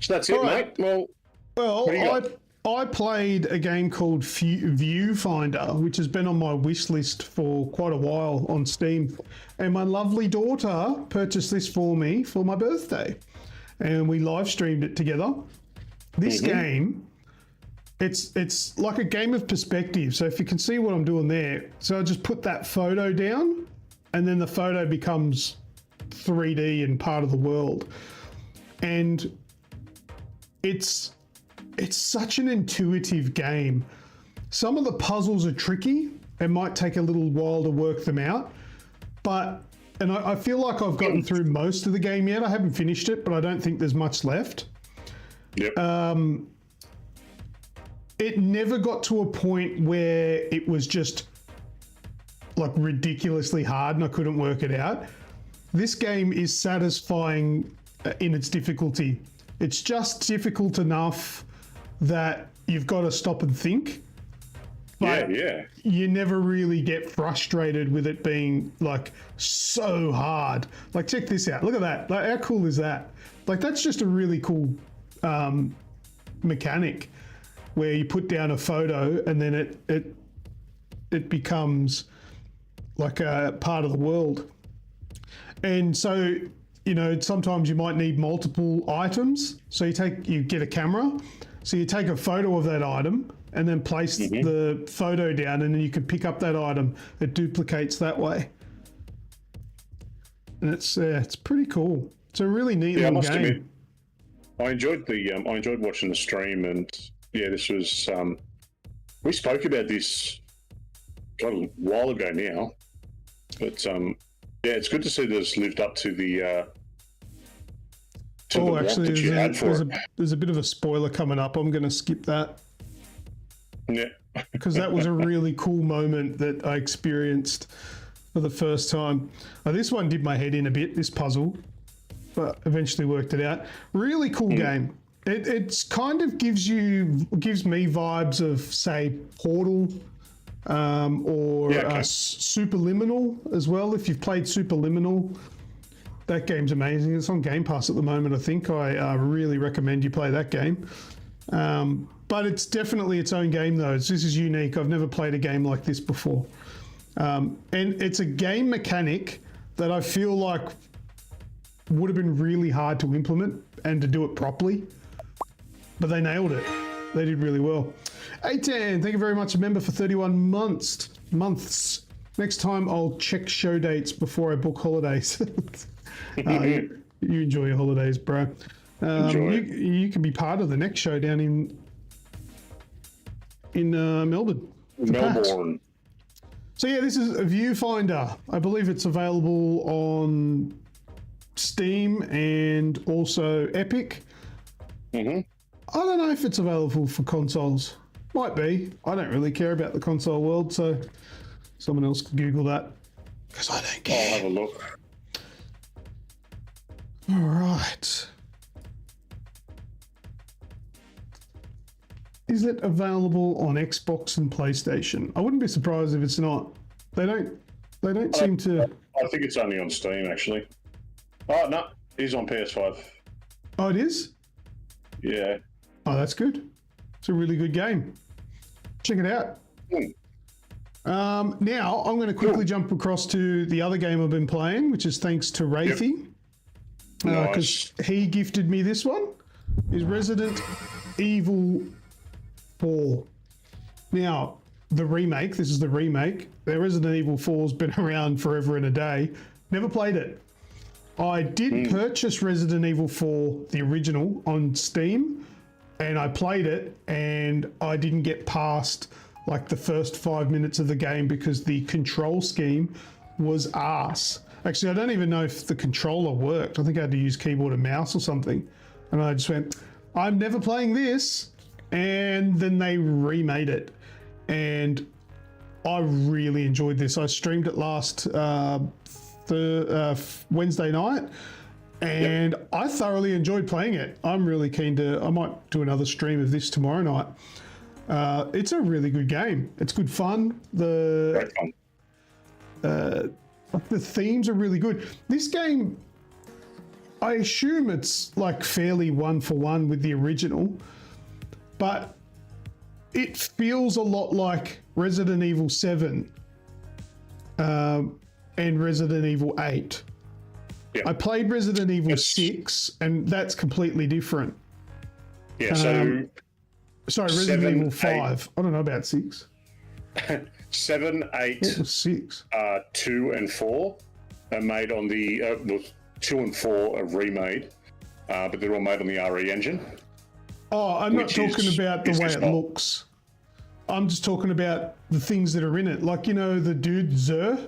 So that's it, mate. Well, I played a game called Viewfinder, which has been on my wish list for quite a while on Steam. And my lovely daughter purchased this for me for my birthday. And we live streamed it together. This game, it's like a game of perspective. So if you can see what I'm doing there, so I just put that photo down and then the photo becomes 3D and part of the world. And it's such an intuitive game. Some of the puzzles are tricky and might take a little while to work them out, and I feel like I've gotten through most of the game yet. I haven't finished it, but I don't think there's much left. Yep. It never got to a point where it was just like ridiculously hard and I couldn't work it out. This game is satisfying in its difficulty. It's just difficult enough that you've got to stop and think. But you never really get frustrated with it being like so hard. Like, check this out. Look at that. Like, how cool is that? Like, that's just a really cool mechanic where you put down a photo and then it becomes like a part of the world. And so, you know, sometimes you might need multiple items. So you get a camera. So you take a photo of that item and then place the photo down, and then you can pick up that item. It duplicates that way. And it's pretty cool. It's a really neat little game. Admit, I enjoyed watching the stream, and this was we spoke about this a while ago now, but it's good to see that it's lived up to the actually, there's a bit of a spoiler coming up. I'm going to skip that. Yeah. Because that was a really cool moment that I experienced for the first time. This one did my head in a bit, this puzzle, but eventually worked it out. Really cool game. It's kind of gives me vibes of, say, Portal or Superliminal as well. If you've played Superliminal, that game's amazing. It's on Game Pass at the moment, I think. I really recommend you play that game. But it's definitely its own game, though. This is unique. I've never played a game like this before. And it's a game mechanic that I feel like would have been really hard to implement and to do it properly. But they nailed it. They did really well. Aitan, thank you very much, a member for 31 months. Next time I'll check show dates before I book holidays. You enjoy your holidays, bro. You can be part of the next show down in Melbourne. Melbourne. So yeah, this is a Viewfinder. I believe it's available on Steam and also Epic. I don't know if it's available for consoles. Might be. I don't really care about the console world, so someone else can Google that because I don't care. I'll have a look. All right. Is it available on Xbox and PlayStation? I wouldn't be surprised if it's not. They don't seem to. I think it's only on Steam, actually. Oh no, it is on PS5. Oh, it is? Yeah. Oh, that's good. It's a really good game. Check it out. Now, I'm going to quickly jump across to the other game I've been playing, which is thanks to Wraithy. Because he gifted me this one. Is Resident Evil 4. Now, the remake, this is the remake. The Resident Evil 4's been around forever and a day. Never played it. I did purchase Resident Evil 4, the original, on Steam, and I played it, and I didn't get past like the first 5 minutes of the game because the control scheme was arse. Actually, I don't even know if the controller worked. I think I had to use keyboard and mouse or something. And I just went, I'm never playing this. And then they remade it. And I really enjoyed this. I streamed it last Wednesday night. And I thoroughly enjoyed playing it. I'm really keen to, I might do another stream of this tomorrow night. It's a really good game. It's good fun. The themes are really good. This game, I assume it's like fairly one for one with the original, but it feels a lot like Resident Evil 7 and Resident Evil 8. Yeah. I played Resident Evil 6 and that's completely different. Yeah, so... Sorry, Resident Evil 5. I don't know about 6. 7, 8, What was 6? 2 and 4 are made on the... 2 and 4 are remade, but they're all made on the RE engine. Oh, I'm not talking about the way it looks. I'm just talking about the things that are in it. Like, you know, the dude Xur?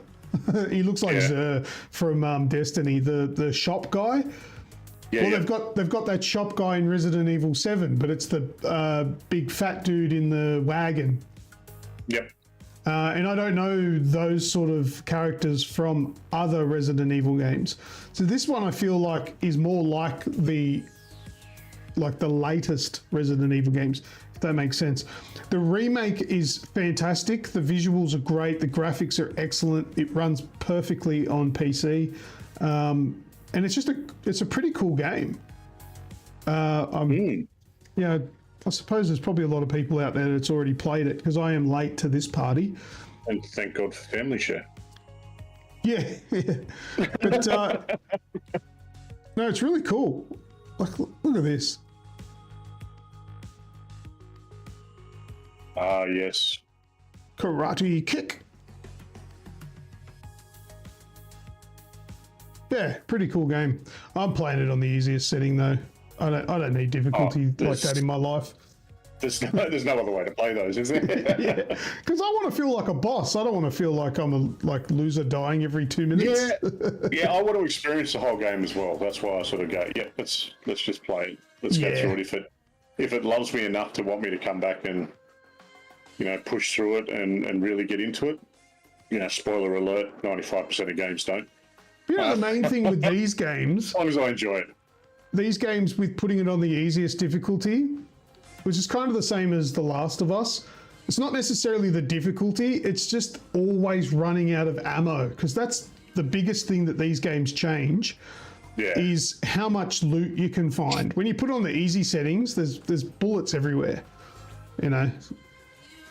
He looks like Xur from Destiny, the shop guy. Yeah, they've got that shop guy in Resident Evil 7, but it's the big fat dude in the wagon. Yep. And I don't know those sort of characters from other Resident Evil games. So this one I feel like is more like the latest Resident Evil games, if that makes sense. The remake is fantastic. The visuals are great. The graphics are excellent. It runs perfectly on PC. And it's a pretty cool game. Yeah, I suppose there's probably a lot of people out there that's already played it because I am late to this party. And thank God for Family Share. Yeah. But no, it's really cool. Like, look at this. Ah, yes. Karate kick. Yeah, pretty cool game. I'm playing it on the easiest setting though. I don't need difficulty like that in my life. There's no other way to play those, is there? Yeah, because I want to feel like a boss. I don't want to feel like I'm a loser dying every 2 minutes. Yeah, I want to experience the whole game as well. That's why I sort of go, yeah, let's just play it. Let's go through it. If it loves me enough to want me to come back and, you know, push through it and really get into it. You know, spoiler alert, 95% of games don't. You know, the main thing with these games, as long as I enjoy it. These games with putting it on the easiest difficulty, which is kind of the same as The Last of Us. It's not necessarily the difficulty, it's just always running out of ammo, because that's the biggest thing that these games change, is how much loot you can find. When you put on the easy settings, there's bullets everywhere. You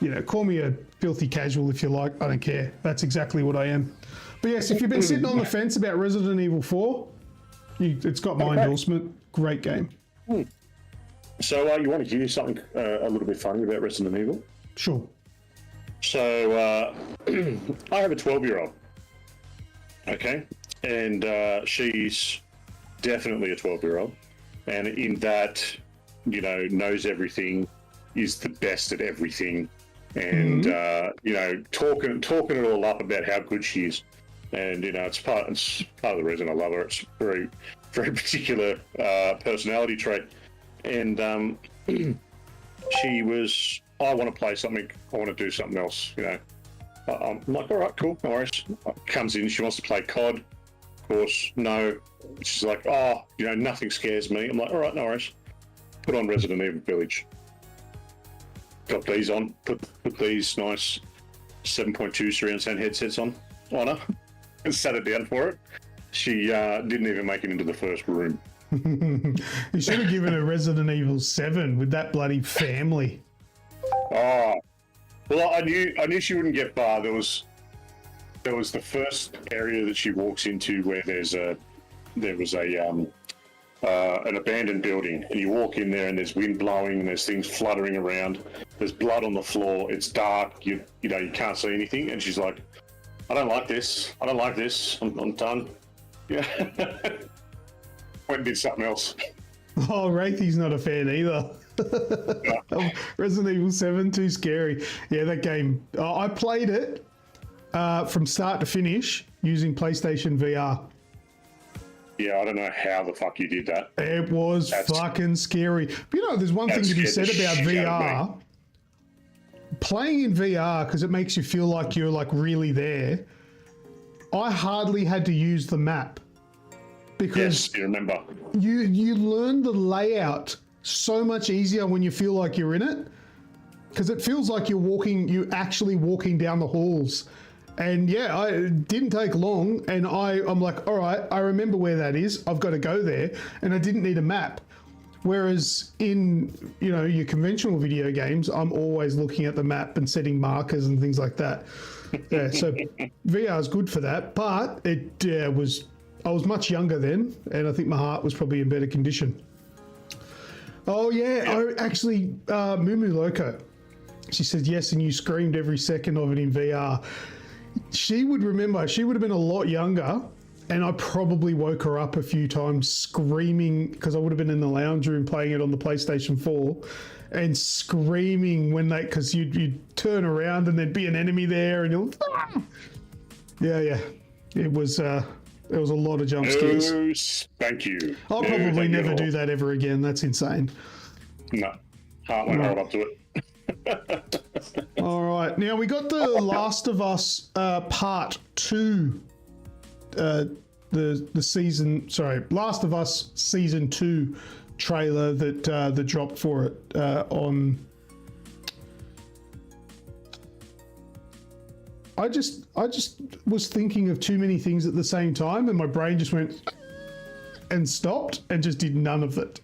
know, call me a filthy casual if you like, I don't care. That's exactly what I am. But yes, if you've been sitting on the fence about Resident Evil 4, it's got my endorsement. Great game. So you want to hear something a little bit funny about Resident Evil? Sure. So I have a 12-year-old, okay? And she's definitely a 12-year-old. And in that, you know, knows everything, is the best at everything. And, you know, talking it all up about how good she is. And, you know, it's part of the reason I love her. It's very, very particular personality trait. And she was, I want to play something. I want to do something else, you know. I'm like, all right, cool, no worries. Comes in, she wants to play COD. Of course, no. She's like, oh, you know, nothing scares me. I'm like, all right, no worries. Put on Resident Evil Village. Got these on. Put these nice 7.2 surround sound headsets on her. And sat her down for it. She didn't even make it into the first room. You should have given her Resident Evil 7 with that bloody family. Oh, well, I knew she wouldn't get far. There was the first area that she walks into where there was an abandoned building, and you walk in there and there's wind blowing and there's things fluttering around. There's blood on the floor. It's dark. You can't see anything. And she's like, I don't like this. I'm done. Yeah. Went and did something else. Oh, Wraithy's not a fan either. Resident Evil 7, too scary. Yeah, that game. I played it from start to finish using PlayStation VR. Yeah, I don't know how the fuck you did that. It was fucking scary. But there's one thing to be said about VR. Playing in VR, because it makes you feel like you're like really there. I hardly had to use the map. Because yes, you remember. You learn the layout so much easier when you feel like you're in it. Because it feels like you're actually walking down the halls. And yeah, it didn't take long, and I'm like, all right, I remember where that is. I've got to go there, and I didn't need a map. Whereas in your conventional video games, I'm always looking at the map and setting markers and things like that. Yeah, so VR is good for that, but I was much younger then, and I think my heart was probably in better condition. Oh yeah, I actually Mumu Loco. She said yes, and you screamed every second of it in VR. She would remember, she would have been a lot younger, and I probably woke her up a few times screaming, because I would have been in the lounge room playing it on the PlayStation 4, and screaming because you'd turn around and there'd be an enemy there, and you're ah! Yeah. It was there was a lot of jump scares. No, thank you. I'll probably never do that ever again. That's insane. No, heart won't hold up to it. All right, now we got the Last of Us Part 2, the season. Sorry, Last of Us Season 2 trailer that dropped for it on. I just was thinking of too many things at the same time, and my brain just went and stopped and just did none of it.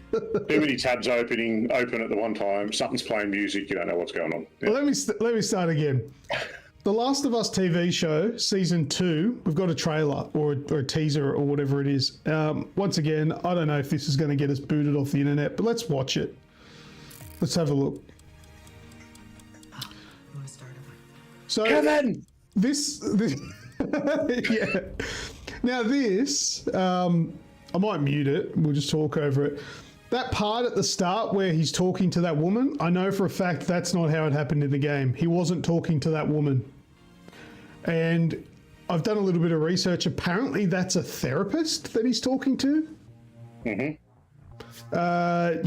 Too many tabs open at the one time. Something's playing music. You don't know what's going on. Yeah. Well, let me start again. The Last of Us TV show, Season 2, we've got a trailer or a teaser or whatever it is. Once again, I don't know if this is going to get us booted off the internet, but let's watch it. Let's have a look. So Kevin! This yeah. Now this, I might mute it. We'll just talk over it. That part at the start where he's talking to that woman, I know for a fact that's not how it happened in the game. He wasn't talking to that woman. And I've done a little bit of research. Apparently that's a therapist that he's talking to. Mm-hmm.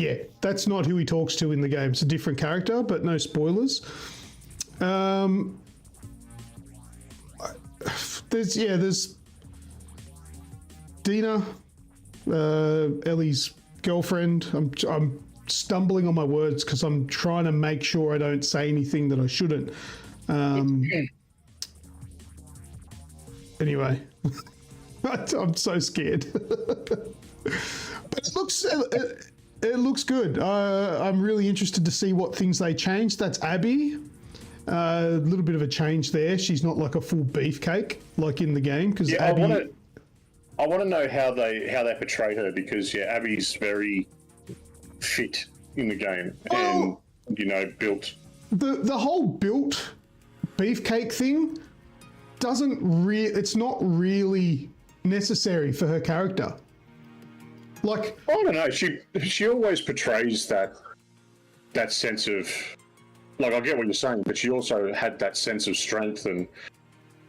Yeah, that's not who he talks to in the game. It's a different character, but no spoilers. There's Dina, Ellie's girlfriend. I'm stumbling on my words because I'm trying to make sure I don't say anything that I shouldn't. Anyway, I'm so scared. But it looks good. I'm really interested to see what things they changed. That's Abby. A little bit of a change there. She's not like a full beefcake like in the game because Abby. I want to know how they portray her because Abby's very fit in the game and built. The whole built beefcake thing it's not really necessary for her character. Like I don't know, she always portrays that sense of like I get what you're saying, but she also had that sense of strength and.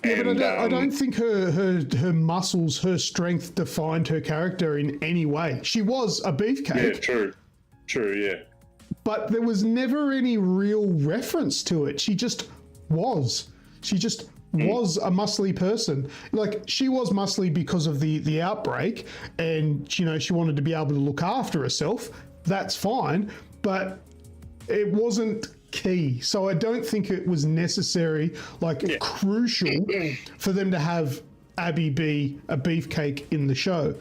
Yeah, but I don't think her muscles, her strength defined her character in any way. She was a beefcake. Yeah, true, yeah. But there was never any real reference to it. She just was. She just was a muscly person. Like she was muscly because of the outbreak, and she wanted to be able to look after herself. That's fine, but it wasn't key. So I don't think it was necessary, crucial for them to have Abby be a beefcake in the show.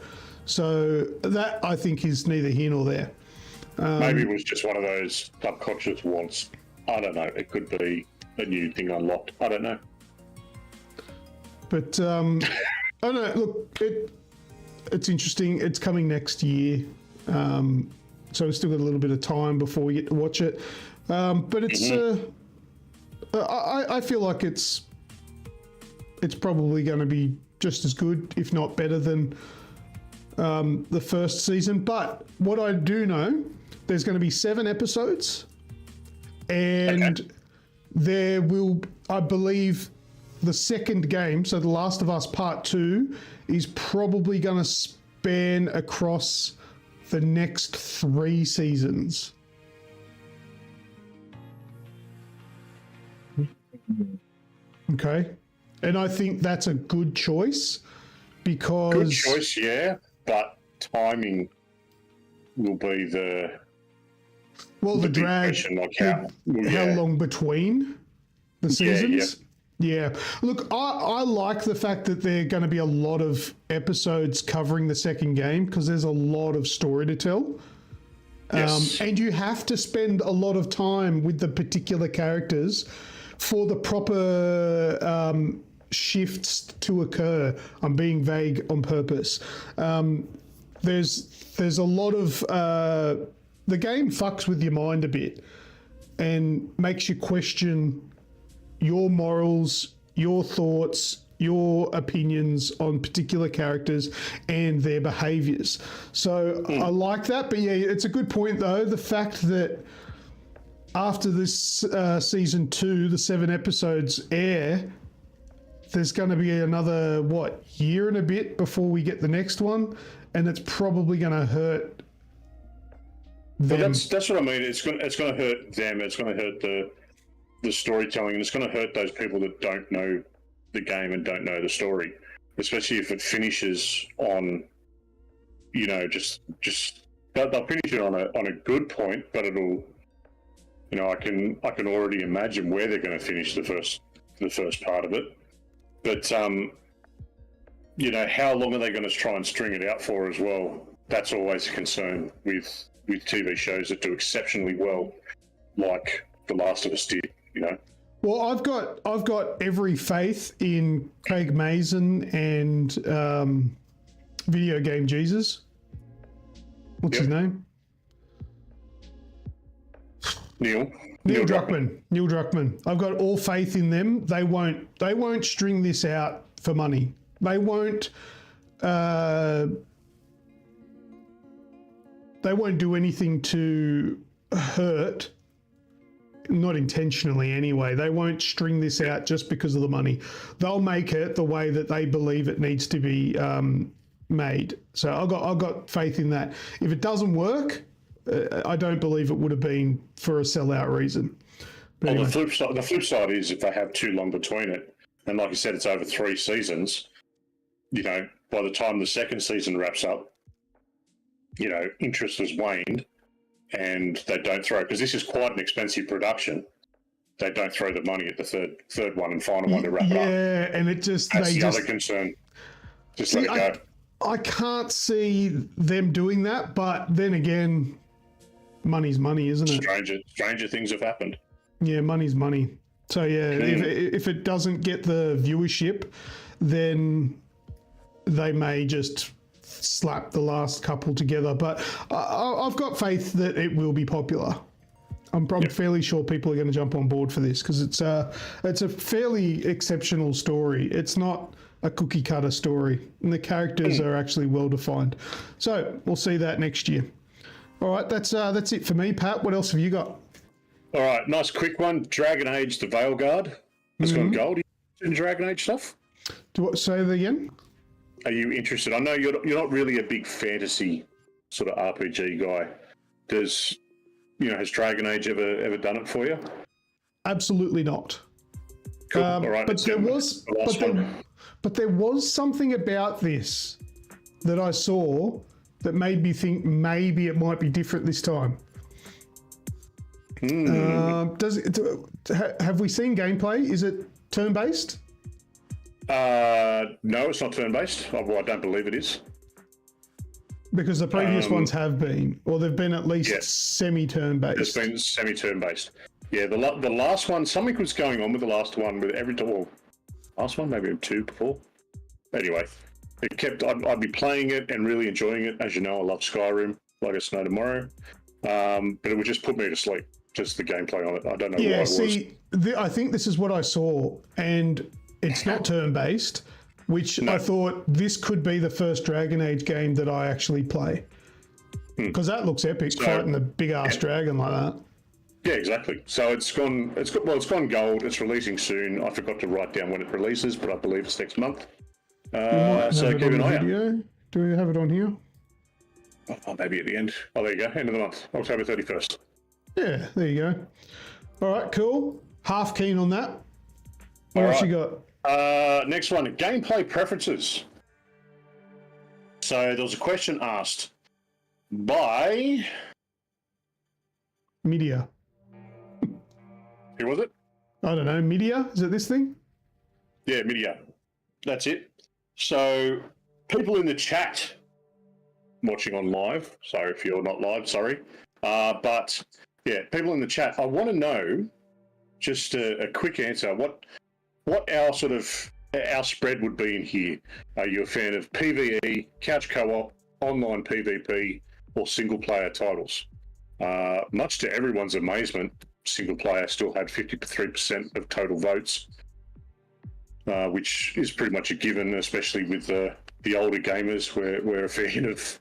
So that, I think, is neither here nor there. Maybe it was just one of those subconscious wants. I don't know. It could be a new thing unlocked. I don't know. But I don't know. Look, it's interesting. It's coming next year, so we've still got a little bit of time before we get to watch it. But it's I feel like it's probably going to be just as good, if not better, than the first season. But what I do know, there's going to be 7 episodes, and there will, I believe, the second game, so The Last of Us Part 2, is probably going to span across the next 3 seasons. Okay. And I think that's a good choice because... Good choice, yeah, but timing will be the... Well, the drag, question, like how long between the seasons? Yeah. Look, I like the fact that there are going to be a lot of episodes covering the second game because there's a lot of story to tell. Yes. And you have to spend a lot of time with the particular characters for the proper shifts to occur. I'm being vague on purpose. There's a lot of... the game fucks with your mind a bit and makes you question your morals, your thoughts, your opinions on particular characters and their behaviors. So I like that. But yeah, it's a good point though. The fact that after this season 2, the 7 episodes air, there's going to be another, year and a bit before we get the next one. And it's probably going to hurt them. Well, that's what I mean. It's going to hurt them. It's going to hurt the storytelling, and it's going to hurt those people that don't know the game and don't know the story, especially if it finishes on, just they'll finish it on a good point, but it'll, I can already imagine where they're going to finish the first part of it, but how long are they going to try and string it out for as well? That's always a concern with TV shows that do exceptionally well, like The Last of Us did. Well, I've got every faith in Craig Mazin and Video Game Jesus. What's his name? Neil Druckmann. Neil Druckmann. I've got all faith in them. They won't string this out for money. They won't do anything to hurt. Not intentionally anyway. They won't string this out just because of the money. They'll make it the way that they believe it needs to be made. So I've got faith in that. If it doesn't work, I don't believe it would have been for a sellout reason. But well, anyway. the flip side is if they have too long between it, and like you said, it's over 3 seasons, by the time the second season wraps up, interest has waned. And they don't throw, because this is quite an expensive production. They don't throw the money at the third one and final one to wrap it up. Yeah, and it just that's the other concern. Just let it go. I can't see them doing that, but then again, money's money, isn't it? Stranger things have happened. Yeah, money's money. So yeah, if it doesn't get the viewership, then they may just slap the last couple together, but I've got faith that it will be popular. I'm probably fairly sure people are going to jump on board for this because it's a fairly exceptional story. It's not a cookie cutter story, and the characters are actually well defined. So we'll see that next year. All right, that's it for me, Pat. What else have you got? All right, nice quick one. Dragon Age: The Veilguard has gone gold. In Dragon Age stuff. Say that again. Are you interested? I know you're not really a big fantasy sort of RPG guy. Has Dragon Age ever done it for you? Absolutely not. Cool. All right, but there was something about this that I saw that made me think maybe it might be different this time. Have we seen gameplay? Is it turn-based? No, it's not turn-based. Well, I don't believe it is. Because the previous ones have been, or they've been at least semi-turn based. It's been semi-turn based. Yeah, the last one, something was going on with the last one with every last one, maybe 2 before. Anyway, it kept. I'd be playing it and really enjoying it. As you know, I love Skyrim, like it's no tomorrow. But it would just put me to sleep. Just the gameplay on it. I don't know why it was. I think this is what I saw, and it's not turn based. Which I thought this could be the first Dragon Age game that I actually play. Because that looks epic, fighting a big ass dragon like that. Yeah, exactly. So it's gone gold. It's releasing soon. I forgot to write down when it releases, but I believe it's next month. So keep an eye out. Do we have it on here? Oh, maybe at the end. Oh, there you go. End of the month, October 31st. Yeah, there you go. All right, cool. Half keen on that. What else you got? Next one, gameplay preferences. So there was a question asked by Media. Who was it? I don't know. Media? Is it this thing? Yeah, Media. That's it. So people in the chat watching on live. So if you're not live, sorry. But yeah, people in the chat. I want to know just a quick answer. What our spread would be in here? Are you a fan of PvE, couch co-op, online PvP, or single-player titles? Much to everyone's amazement, single-player still had 53% of total votes, which is pretty much a given, especially with the older gamers. We're a fan of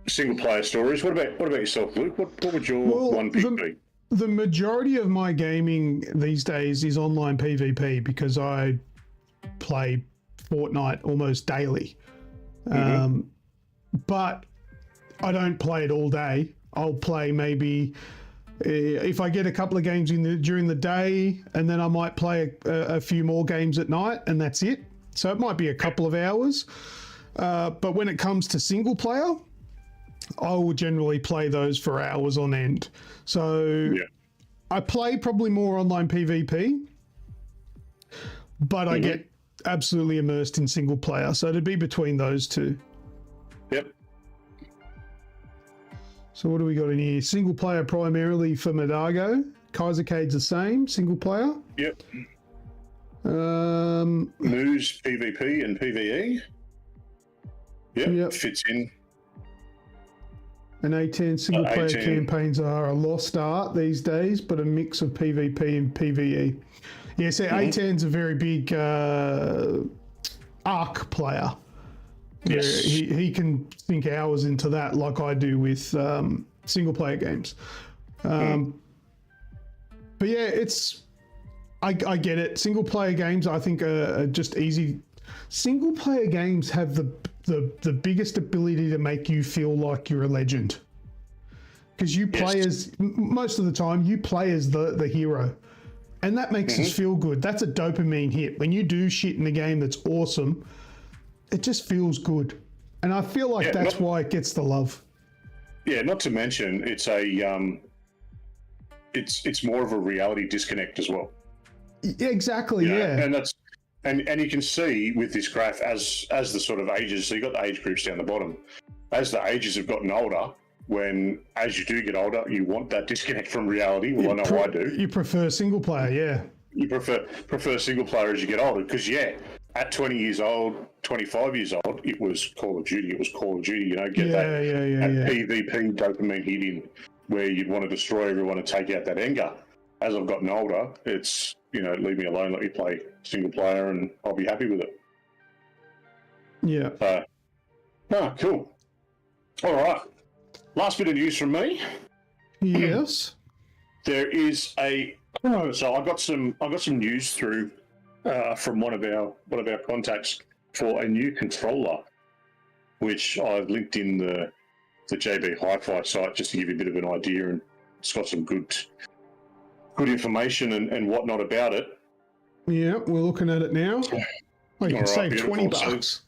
single-player stories. What about yourself, Luke? What would your one pick be? The majority of my gaming these days is online PvP because I play Fortnite almost daily. But I don't play it all day. I'll play maybe if I get a couple of games during the day, and then I might play a few more games at night, and that's it. So it might be a couple of hours. But when it comes to single player, I will generally play those for hours on end. So I play probably more online PvP, but I get absolutely immersed in single player. So it'd be between those two. Yep. So what do we got in here? Single player primarily for Madago. Kaiser Cade's the same, single player. Yep. Moose PvP and PvE. Yep. Fits in. And A10 single player campaigns are a lost art these days, but a mix of PvP and PvE. Yeah, so A10's a very big arc player. Yes. He can sink hours into that like I do with single player games. But yeah, I get it. Single player games I think are just easy. Single player games have the biggest ability to make you feel like you're a legend, because you play as most of the time you play as the hero, and that makes us feel good. That's a dopamine hit. When you do shit in the game that's awesome, it just feels good, and I feel like that's why it gets the love. Yeah, not to mention it's it's more of a reality disconnect as well. Yeah, exactly. Yeah. And that's and you can see with this graph as the sort of ages. So you got the age groups down the bottom. As the ages have gotten older, as you do get older, you want that disconnect from reality. Well, I know I do. You prefer single player, yeah. You prefer single player as you get older, because at 20 years old, 25 years old, it was Call of Duty. Get that PvP dopamine hit in where you'd want to destroy everyone and take out that anger. As I've gotten older, it's, leave me alone, let me play single player, and I'll be happy with it. Yeah. Cool. All right. Last bit of news from me. Yes. There is so I got some news through from one of our contacts for a new controller, which I've linked in the JB Hi-Fi site just to give you a bit of an idea, and it's got some good information and whatnot about it. Yeah, we're looking at it now. Oh, you can save $20. So,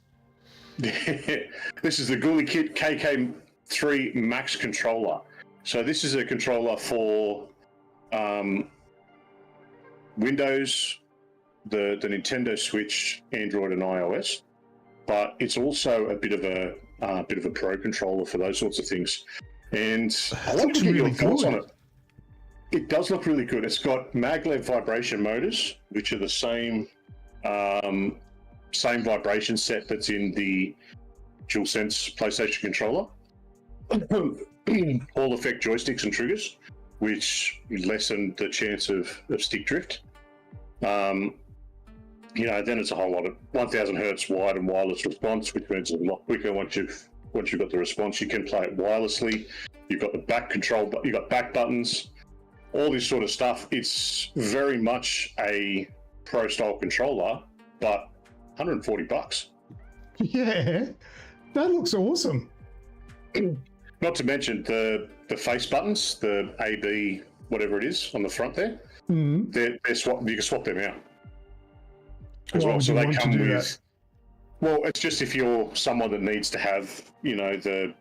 this is the Ghoulie Kit KK3 Max controller. So this is a controller for Windows, the Nintendo Switch, Android and iOS. but it's also a bit of a pro controller for those sorts of things. And I want to get your thoughts on it. It does look really good. It's got maglev vibration motors, which are the same vibration set that's in the DualSense PlayStation controller. All effect joysticks and triggers, which lessen the chance of stick drift. Then it's a whole lot of 1000 hertz wide and wireless response, which means it's a lot quicker once you've got the response. You can play it wirelessly. You've got the back control, but you've got back buttons, all this sort of stuff. It's very much a pro style controller, but $140. Yeah, that looks awesome. Not to mention the face buttons, the A, B, whatever it is on the front there. Mm. They're you can swap them out as Why well. would So you they want to come do with. that? Well, it's just if you're someone that needs to have, you change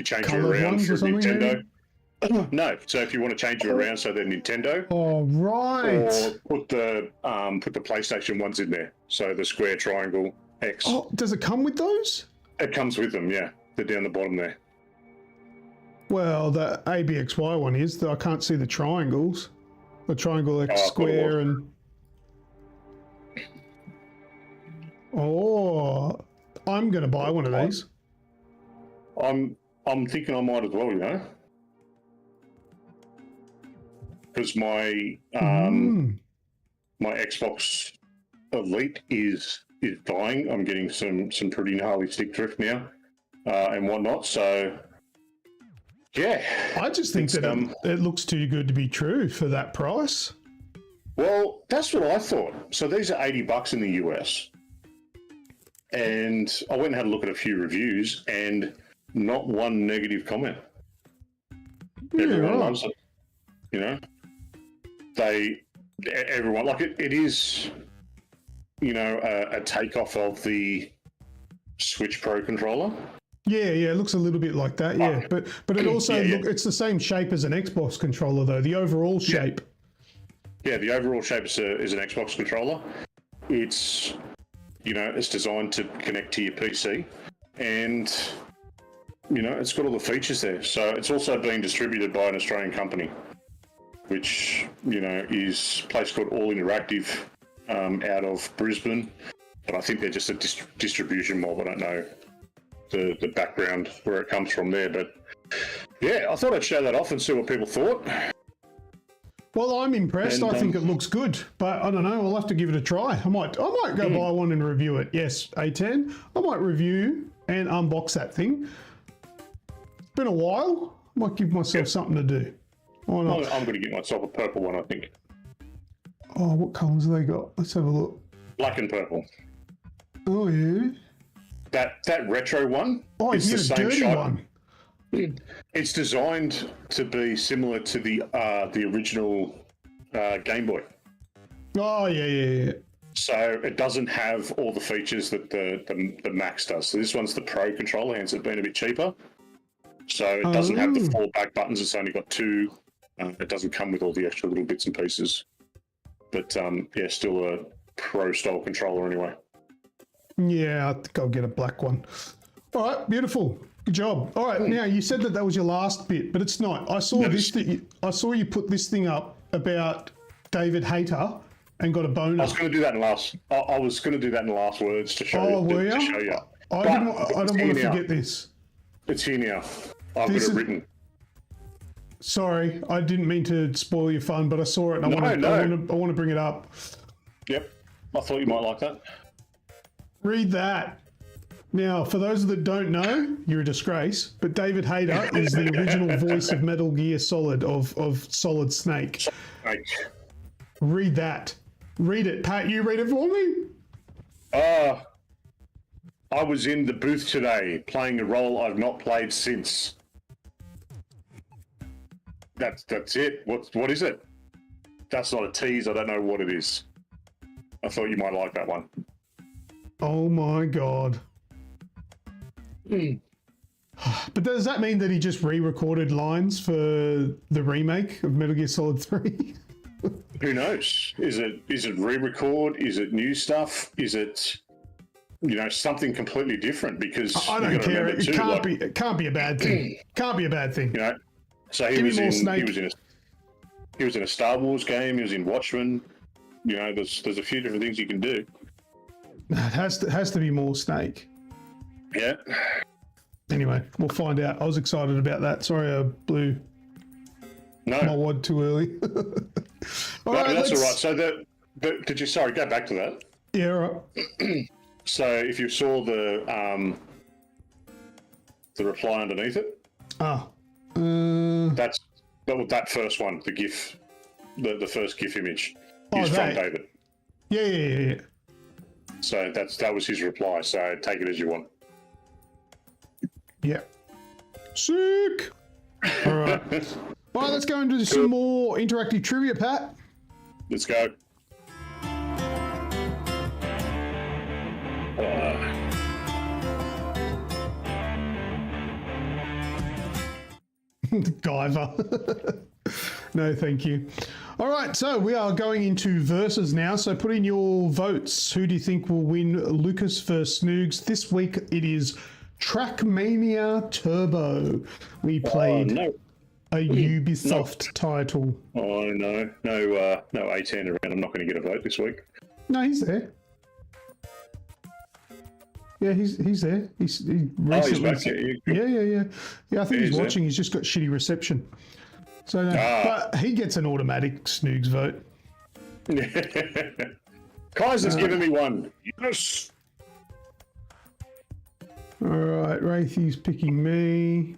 it Coloured around ones for or something, Nintendo. No, so if you want to change it around so they're Nintendo, Oh, right. or put the PlayStation ones in there. So the square, triangle, X. Oh, does it come with those? It comes with them, yeah. They're down the bottom there. Well, the ABXY one is. I can't see the triangles. The triangle X Oh, I thought it square was. and. Oh, I'm going to buy one of these. I'm thinking I might as well, because my my Xbox Elite is dying. I'm getting some pretty gnarly stick drift now and whatnot. So yeah, I just think that it looks too good to be true for that price. well, that's what I thought. So these are $80 in the US, and I went and had a look at a few reviews, and not one negative comment. Everyone right. loves it. Everyone like it. It is, a takeoff of the Switch Pro controller. Yeah, it looks a little bit like that. Yeah, but it also it's the same shape as an Xbox controller though. The overall shape. Yeah, the overall shape is an Xbox controller. It's it's designed to connect to your PC, and it's got all the features there. So it's also being distributed by an Australian company, which is a place called All Interactive out of Brisbane. But I think they're just a distribution mob. I don't know the background where it comes from there, but yeah, I thought I'd show that off and see what people thought. Well, I'm impressed. And, I think it looks good, but I don't know. I'll have to give it a try. I might go buy one and review it. Yes, A10. I might review and unbox that thing. It's been a while. I might give myself something to do. Why not? I'm going to get myself a purple one, I think. Oh, what colours have they got? Let's have a look. Black and purple. Oh, yeah. That retro one. Oh, is you the get a same dirty shape. one. It's designed to be similar to the original Game Boy. Oh, yeah. So it doesn't have all the features that the Max does. So this one's the Pro controller, hence it's been a bit cheaper. So it doesn't have the 4 back buttons. It's only got 2. It doesn't come with all the extra little bits and pieces. But still a Pro style controller anyway. Yeah, I think I'll get a black one. All right, beautiful. Good job. All right, now you said that was your last bit, but it's not. I saw I saw you put this thing up about David Hayter and got a bonus. I was going to do that in last. I was going to do that in the last words to show Oh, you. were To you? show you. I don't want to now. forget this. It's here now. I've This got is- it written. Sorry, I didn't mean to spoil your fun, but I saw it and I want to bring it up. Yep. I thought you might like that. Read that. Now, for those that don't know, you're a disgrace, but David Hayter is the original voice of Metal Gear Solid, of Solid Snake. Right. Read that. Read it. Pat, you read it for me? I was in the booth today playing a role I've not played since. That's it. What is it? That's not a tease. I don't know what it is. I thought you might like that one. Oh my God. But does that mean that he just re-recorded lines for the remake of Metal Gear Solid 3? Who knows? Is it re-record? Is it new stuff? Is it something completely different, because I don't you gotta care. remember It too, can't like, be. It can't be a bad thing. Can't be a bad thing. So he Give me was more in Snake. he was in a Star Wars game. He was in Watchmen. There's a few different things you can do. It has to be more Snake. Yeah. Anyway, we'll find out. I was excited about that. Sorry, I blew my No, wad too early. All right, that's all let's- right. So sorry, go back to that. Yeah, all right. So if you saw the reply underneath it, that's that first one, the GIF, the first GIF image is from David. Yeah. So that was his reply. So take it as you want. Yeah. Sick. All right. All right, let's go into some more interactive trivia, Pat. Let's go. Guyver. No, thank you. All right, so we are going into verses now. So put in your votes. Who do you think will win Lucas versus Snoogs? This week it is Trackmania Turbo. We played a Ubisoft title. Oh no, no A10 around. I'm not going to get a vote this week. No, he's there. Yeah, he's there. He's He's back there. Yeah. I think he's He's there. watching. He's just got shitty reception. So, no, but he gets an automatic Snoogs vote. Kaiser's given me one. Yes. All right, Wraithy's picking me.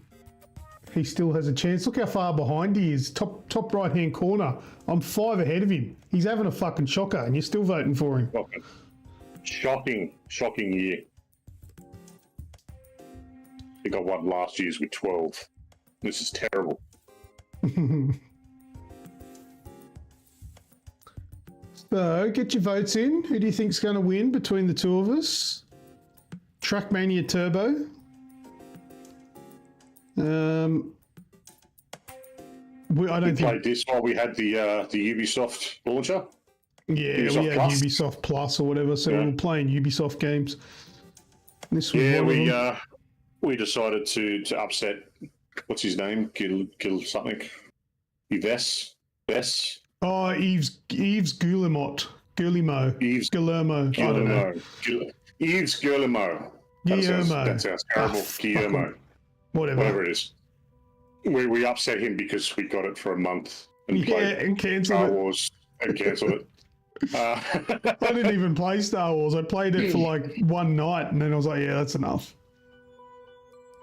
He still has a chance. Look how far behind he is. Top right hand corner. I'm 5 ahead of him. He's having a fucking shocker, and you're still voting for him. Shocking year. I think I won last year's with 12. This is terrible. So, get your votes in. Who do you think's going to win between the two of us? Trackmania Turbo. I We don't think. played this while we had the Ubisoft launcher. Yeah, Ubisoft we had Plus. Ubisoft Plus or whatever, so we were playing Ubisoft games. This was Yeah, one of them. we decided to upset, what's his name? Gil something. Yves. Oh, Yves Guillemot. Guillermo. Yves Guillermo. I don't know. Yves Guillermo. Guillermo. That sounds terrible. Guillermo. Whatever. It is. We upset him because we got it for a month and Yeah, played and cancelled Star it. Wars and cancelled it. I didn't even play Star Wars. I played it for like one night, and then I was like, yeah, that's enough.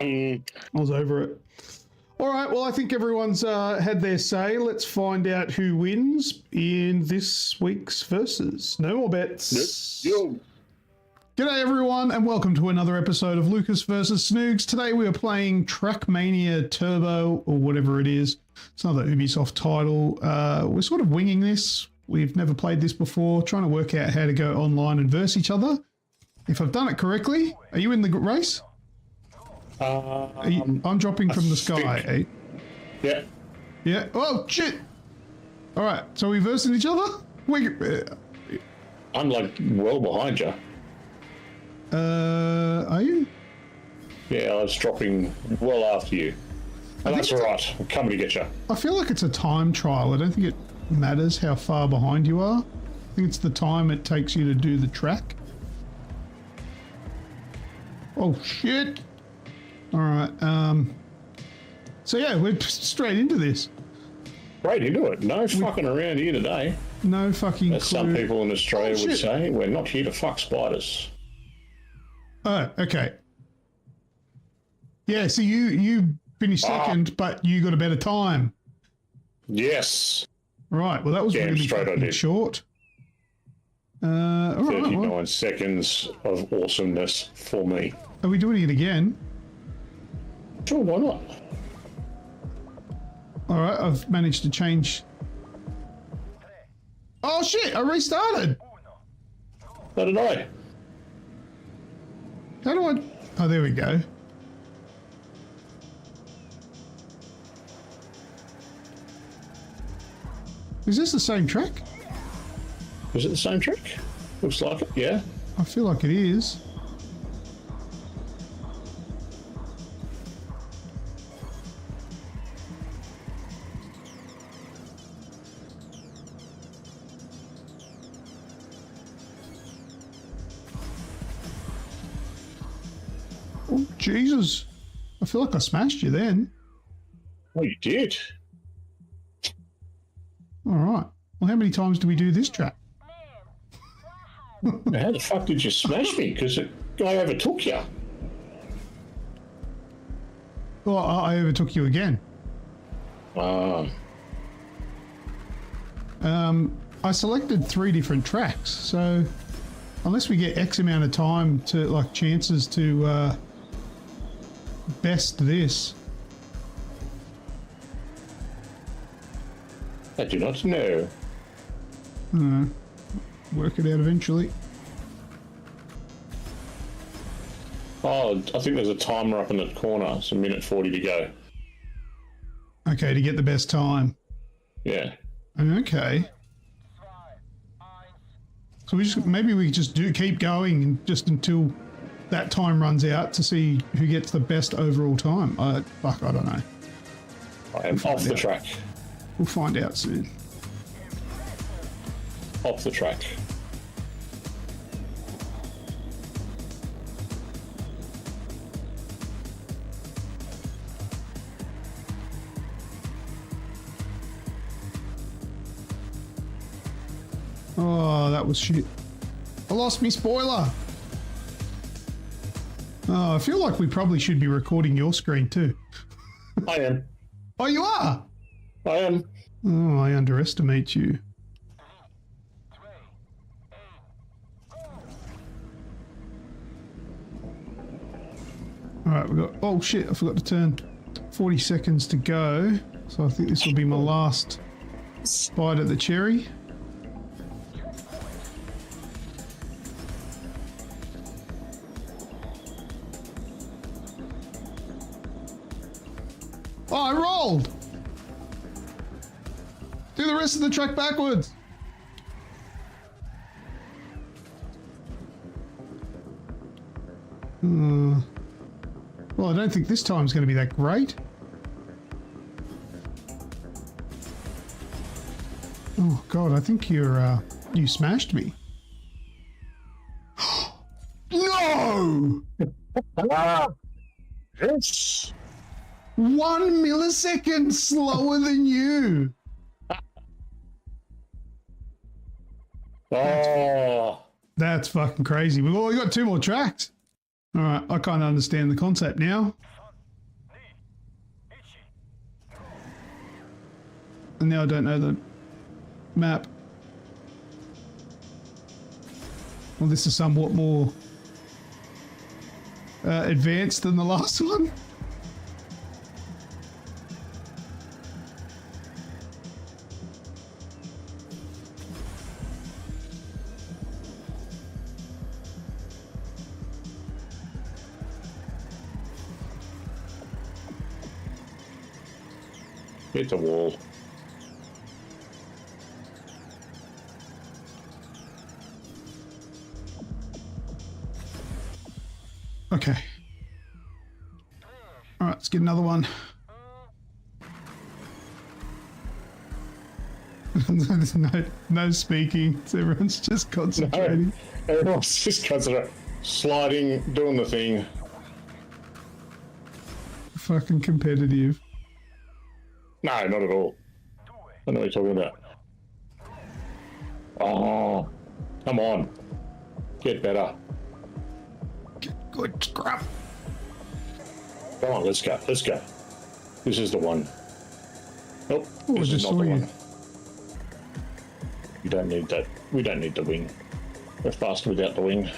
I was over it. All right, well, I think everyone's had their say. Let's find out who wins in this week's Versus. No more bets. Yo. G'day, everyone, and welcome to another episode of Lucas versus Snoogs. Today we are playing Trackmania Turbo, or whatever it is. It's another Ubisoft title. We're sort of winging this. We've never played this before, trying to work out how to go online and verse each other. If I've done it correctly, are you in the race? I'm dropping from the sky. Eh? Yeah. Yeah. Oh, shit. All right, so we versing each other? I'm like well behind you. Are you? Yeah, I was dropping well after you. And that's all right. I'm coming to get you. I feel like it's a time trial. I don't think it matters how far behind you are. I think it's the time it takes you to do the track. Oh, shit. All right. So, yeah, we're straight into this. Right into it. No fucking around here today. No fucking As clue. some people in Australia Oh, would shit. say, we're not here to fuck spiders. Oh, okay. Yeah, so you finished second, but you got a better time. Yes. Right, well, that was Damn really straight I fucking did. short. All right, 39 well, seconds of awesomeness for me. are we doing it again? Sure, why not? All right, I've managed to change. Oh, shit, I restarted. So did I. How do I... Oh, there we go. Is this the same track? Was it the same trick? Looks like it, yeah. I feel like it is. Oh, Jesus. I feel like I smashed you then. Oh, you did? All right. Well, how many times do we do this track? How the fuck did you smash me? Because the guy overtook you. Well, I overtook you again. Ah. I selected 3 different tracks, so unless we get X amount of time to, like, chances to best this. I do not know. Work it out eventually. Oh, I think there's a timer up in the corner. It's 1:40 to go. Okay, to get the best time. Yeah. Okay. So maybe we just keep going and just until that time runs out to see who gets the best overall time. I don't know. I am off the track. We'll find out soon. Off the track. Oh, that was shit. I lost me spoiler. Oh, I feel like we probably should be recording your screen too. I am. Oh, you are? I am. Oh, I underestimate you. All right, we got. Oh shit! I forgot to turn. 40 seconds to go. So I think this will be my last bite at the cherry. Oh, I rolled! Do the rest of the track backwards. Well, I don't think this time's going to be that great. Oh God, I think you smashed me. No! Yes. 1 millisecond slower than you. Oh. That's fucking crazy. We've only got 2 more tracks. All right, I kind of understand the concept now. And now I don't know the map. Well, this is somewhat more advanced than the last one. Hit the wall. Okay. All right, let's get another one. There's no speaking. So everyone's just concentrating. No, everyone's just concentrating. Sliding, doing the thing. Fucking competitive. No, not at all. I know what you're talking about. Oh, come on. Get better. Good crap. Come on, let's go. Let's go. This is the one. Nope, Oh, I this is just not saw the you. one. You don't need that. We don't need the wing. We're faster without the wing.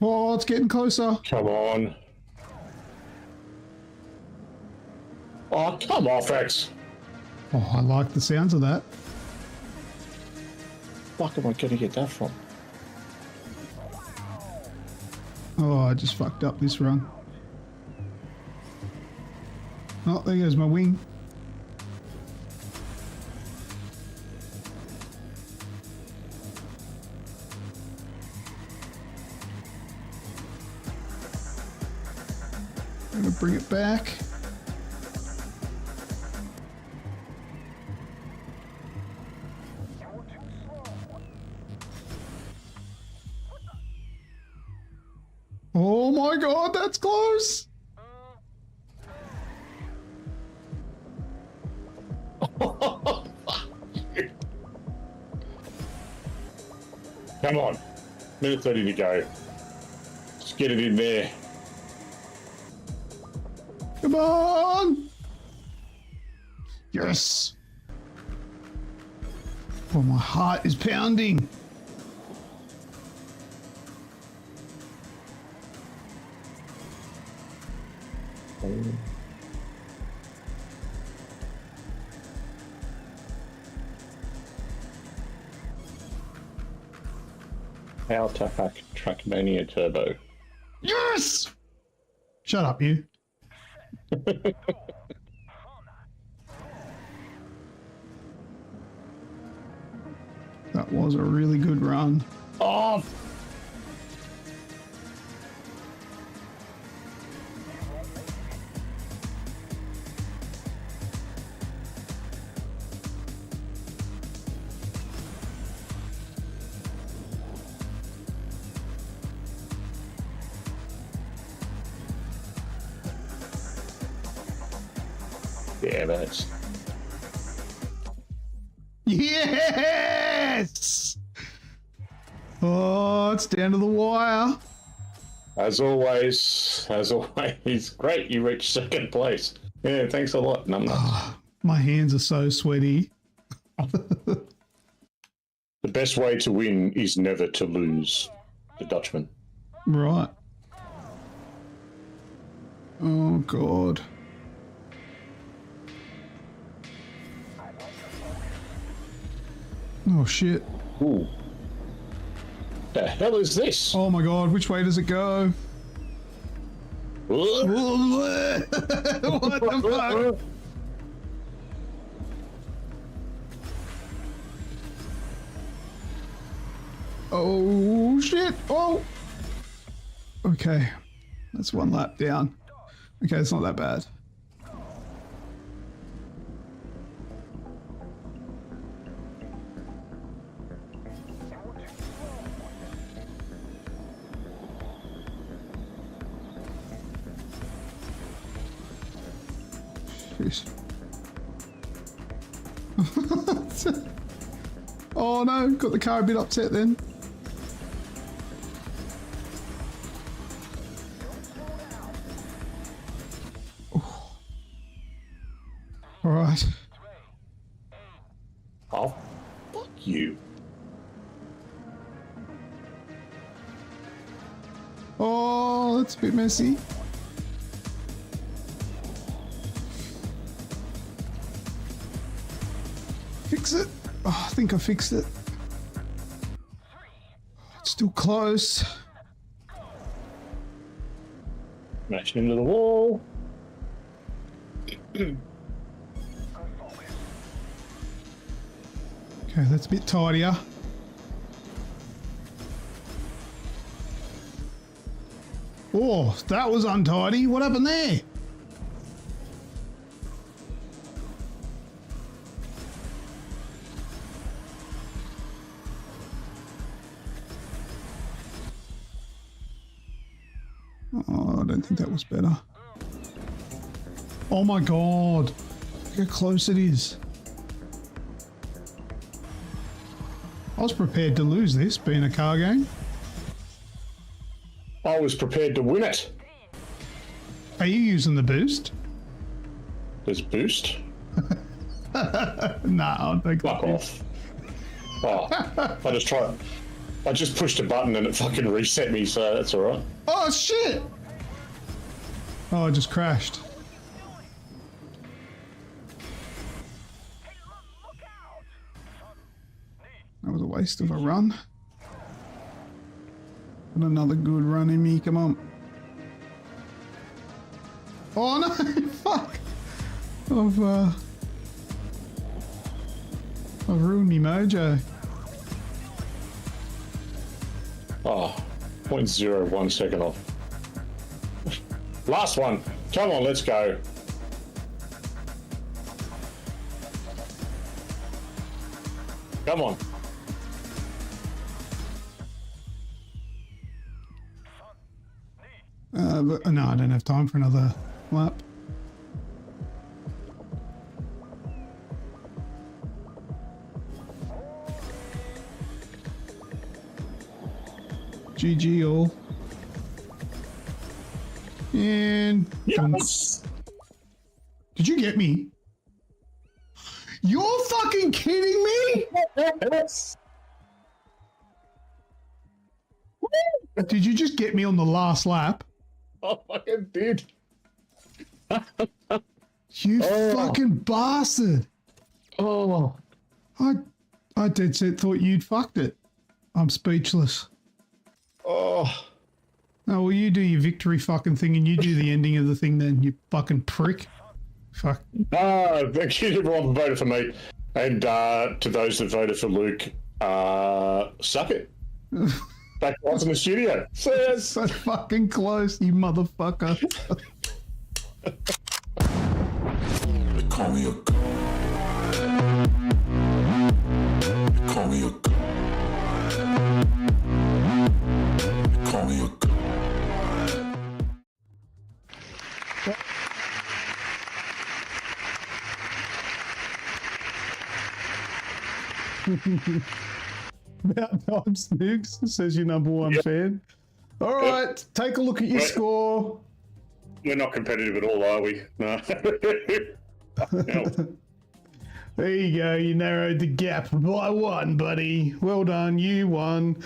Oh, it's getting closer. Come on. Oh, come off, X. Oh, I like the sounds of that. Fuck am I going to get that from? Oh, I just fucked up this run. Oh, there goes my wing. I'm gonna bring it back. Oh my god, that's close. Come on. Minute 30 to go. Let's get it in there. Come on. Yes. Oh, my heart is pounding. Power Trackmania Turbo. Yes! Shut up, you. That was a really good run. Oh! Yeah, that's... Yes! Oh, it's down to the wire. As always, great you reached second place. Yeah, thanks a lot, Numbnuts. My hands are so sweaty. The best way to win is never to lose. The Dutchman. Right. Oh, God. Oh, shit. Ooh. The hell is this? Oh, my God. Which way does it go? Ooh. What the fuck? Oh, shit. Oh. Okay. That's one lap down. Okay, it's not that bad. Jeez. Oh no, got the car a bit upset then. All right. Oh, fuck you. Oh, that's a bit messy. Fix it. Oh, I think I fixed it. It's still close. Smashing into the wall. Okay, that's a bit tidier. Oh, that was untidy. What happened there? Oh, I don't think that was better. Oh my god. Look how close it is. I was prepared to lose this, being a car game. I was prepared to win it. Are you using the boost? There's boost. Nah, I think Fuck off. Oh, I just pushed a button and it fucking reset me, so that's alright. Oh shit! Oh, I just crashed. That was a waste of a run. And another good run in me, come on. Oh no, fuck! I've ruined me mojo. Oh, 0.01 second off. Last one. Come on, let's go. Come on. But, no, I don't have time for another lap. GG all. And Yes. did you get me? You're fucking kidding me? Yes. Did you just get me on the last lap? Oh, I fucking did. You fucking bastard. Oh. I dead set thought you'd fucked it. I'm speechless. Oh. No, well, you do your victory fucking thing and you do the ending of the thing then, you fucking prick. Fuck. Thank you to everyone who voted for me. And to those that voted for Luke, suck it. Back to us in the studio. See us. So fucking close, you motherfucker. They call me a god. They call me a god. They call me a god. About time, Snoogs, says your number one fan. All right, take a look at your Right. score. We're not competitive at all, are we? No. No. There you go, you narrowed the gap by one, buddy. Well done, you won.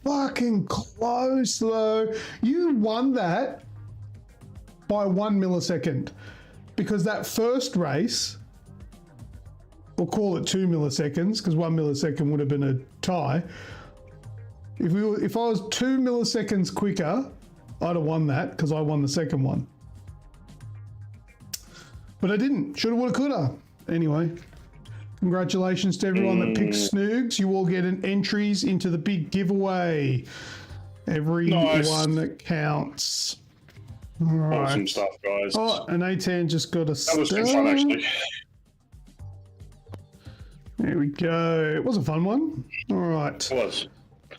Fucking close, though. You won that by 1 millisecond. Because that first race, we'll call it 2 milliseconds, because 1 millisecond would have been a tie. If I was 2 milliseconds quicker, I'd have won that, because I won the second one. But I didn't. Shoulda, woulda, coulda. Anyway, congratulations to everyone that picked Snoogs. You all get entries into the big giveaway. Every Nice. one that counts. All right. Awesome stuff, guys. Oh, and A10 just got a That was good fun, actually. There we go. It was a fun one. All right. It was.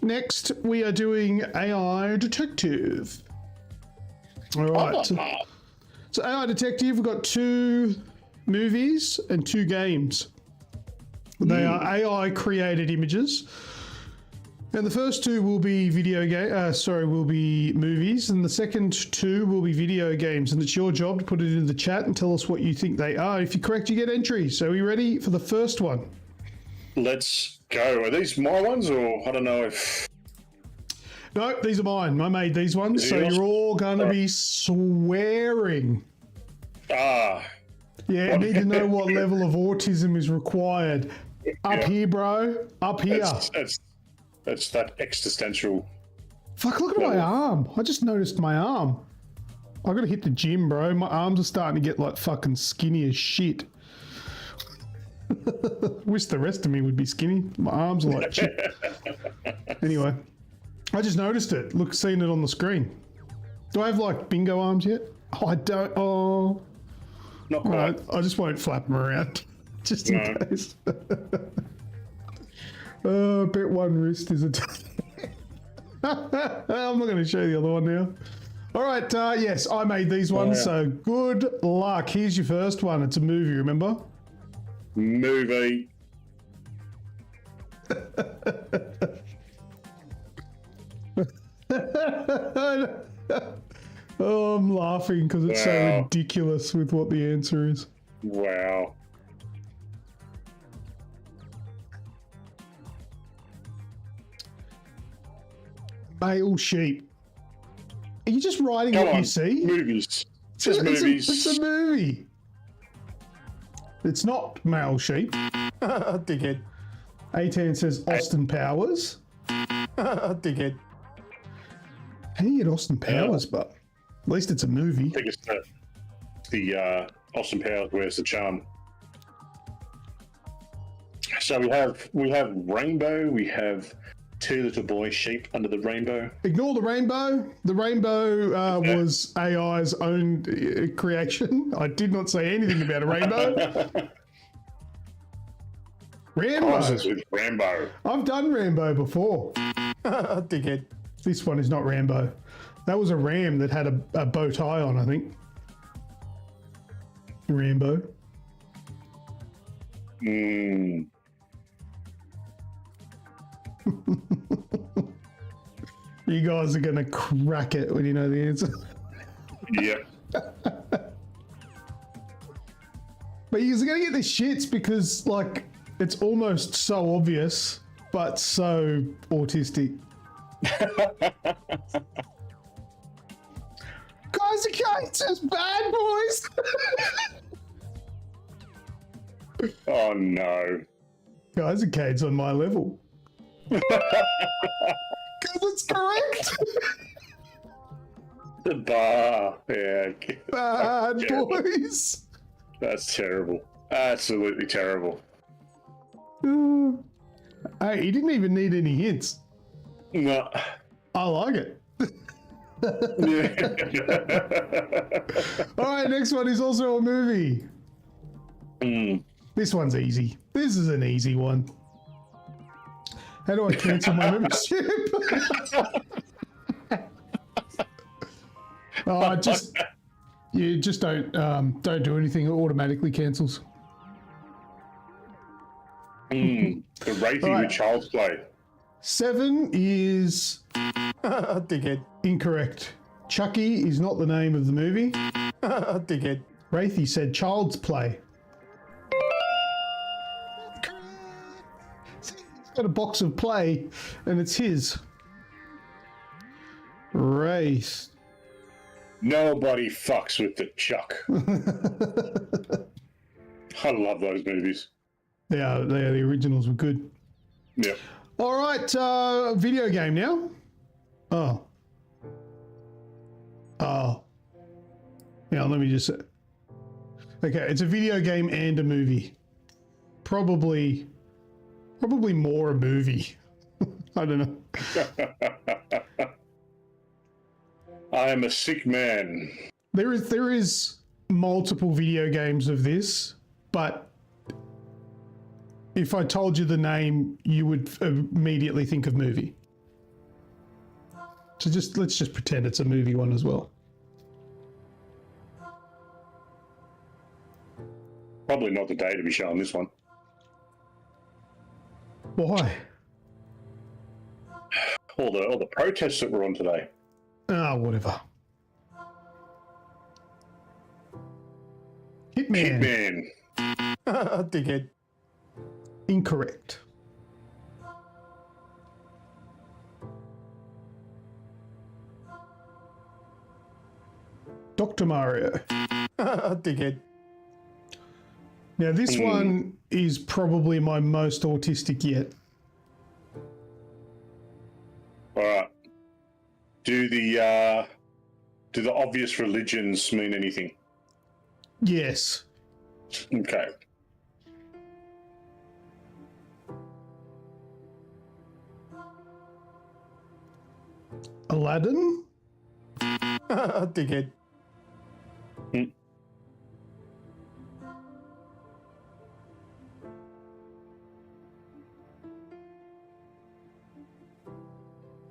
Next, we are doing AI Detective. All right. Ah, So AI Detective, we've got 2 movies and 2 games. They are AI created images. And the first 2 will be will be movies, and the second 2 will be video games. And it's your job to put it in the chat and tell us what you think they are. If you're correct, you get entries. So are we ready for the first one? let's go. Are these my ones, or I don't know if... No, these are mine. I made these ones, so yours? you're all going to be swearing. Ah, Yeah, I need to know what level of autism is required. Up Yeah. here, bro. Up here. that's that existential... Fuck, look at my arm. I just noticed my arm. I gotta hit the gym, bro. My arms are starting to get like fucking skinny as shit. Wish the rest of me would be skinny. My arms are like shit. Anyway, I just noticed it. Look, seeing it on the screen. Do I have like bingo arms yet? Oh, I don't. Oh, Not all quite. right. I just won't flap them around, just in No. case. I bet one wrist is a. I'm not going to show you the other one now. All right, yes, I made these ones, so good luck. Here's your first one. It's a movie, remember? Movie. Oh, I'm laughing because it's so Wow. ridiculous with what the answer is. Wow. Male sheep. Are you just writing Come what on. you see? Movies. Just movies. It's a movie. It's not male sheep. Dickhead. A10 says Austin Powers. Dickhead. How do you get Austin Powers, but at least it's a movie. I think it's the Austin Powers Wears the Charm. So we have rainbow. We have two little boy sheep under the rainbow. Ignore the rainbow. The rainbow was AI's own creation. I did not say anything about a rainbow. Rambo. Nonsense with Rambo. I've done Rambo before. Dickhead. This one is not Rambo. That was a ram that had a bow tie on, I think. Rambo. Mm. You guys are gonna crack it when you know the answer. Yep. But you're gonna get the shits because, like, it's almost so obvious, but so autistic. Guys, the kites is bad, boys. Oh no. Guys, the Cade's on my level. Because it's correct. The bar. Yeah. Bad Terrible. boys. That's terrible. Absolutely terrible. Hey, he didn't even need any hints. No. I like it. Yeah. All right, next one is also a movie. Mm. This one's easy. This is an easy one. How do I cancel my membership? You just don't do anything. It automatically cancels. The rating All right. with Child's Play. 7 is Dickhead. incorrect. Chucky is not the name of the movie. Dickhead. Wraithy said Child's Play. He's got a box of play, and it's his. Wraith. Nobody fucks with the Chuck. I love those movies. The originals were good. Yep. All right, video game now. Oh. Yeah, let me just say. Okay, it's a video game and a movie. Probably more a movie. I don't know. I am a sick man. There is multiple video games of this, but if I told you the name, you would immediately think of movie. So let's just pretend it's a movie one as well. Probably not the day to be showing this one. Why? All the protests that were on today. Ah, whatever. Hitman. Dickhead. Incorrect. Dr. Mario. Dickhead. Now, this one is probably my most autistic yet. All right. Do the obvious religions mean anything? Yes. Okay. Aladdin? Dickhead.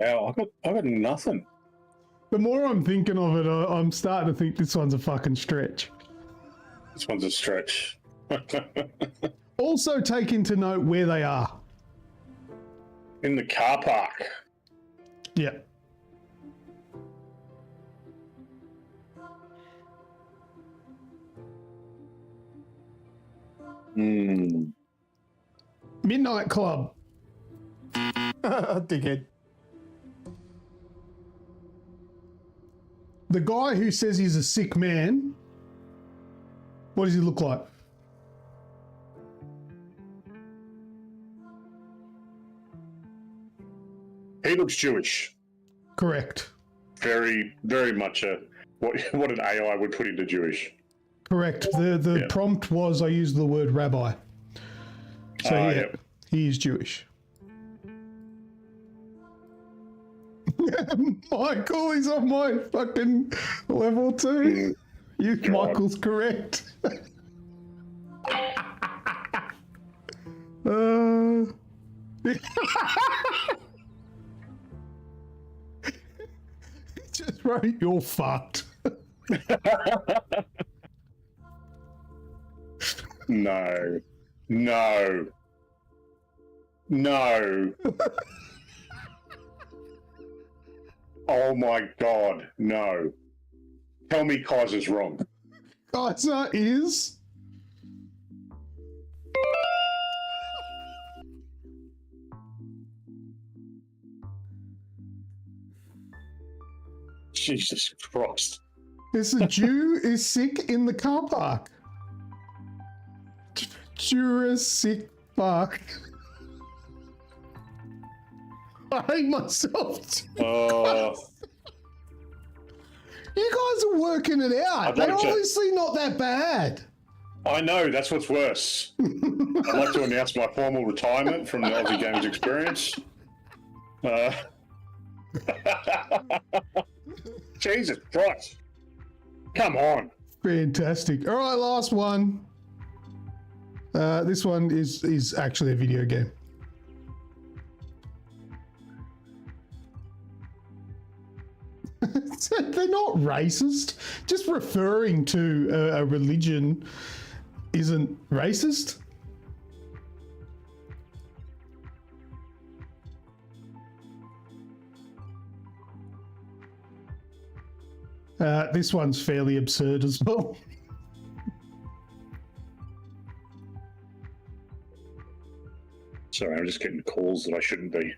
Wow, I got nothing. The more I'm thinking of it, I'm starting to think this one's a fucking stretch. This one's a stretch. Also take into note where they are. In the car park. Yeah. Midnight Club. Dickhead. The guy who says he's a sick man, what does he look like? He looks Jewish. Correct. Very, very much what an AI would put into Jewish. Correct. The prompt was I used the word rabbi. So yeah, yep. he is Jewish. Michael, he's on my fucking level 2. You, God. Michael's correct. Just throat, you're fucked. No. No. No. Oh my God, no. Tell me Kaiser's wrong. Kaiser is... Jesus Christ. It's a Jew is sick in the car park. Jurassic Park. I hate myself. Oh. You guys are working it out. I'd They're like to- obviously not that bad. I know, that's what's worse. I'd like to announce my formal retirement from the Aussie Games experience. Jesus Christ. Come on. Fantastic. All right, last one. This one is actually a video game. They're not racist. Just referring to a religion isn't racist. This one's fairly absurd as well. Sorry, I'm just getting calls that I shouldn't be.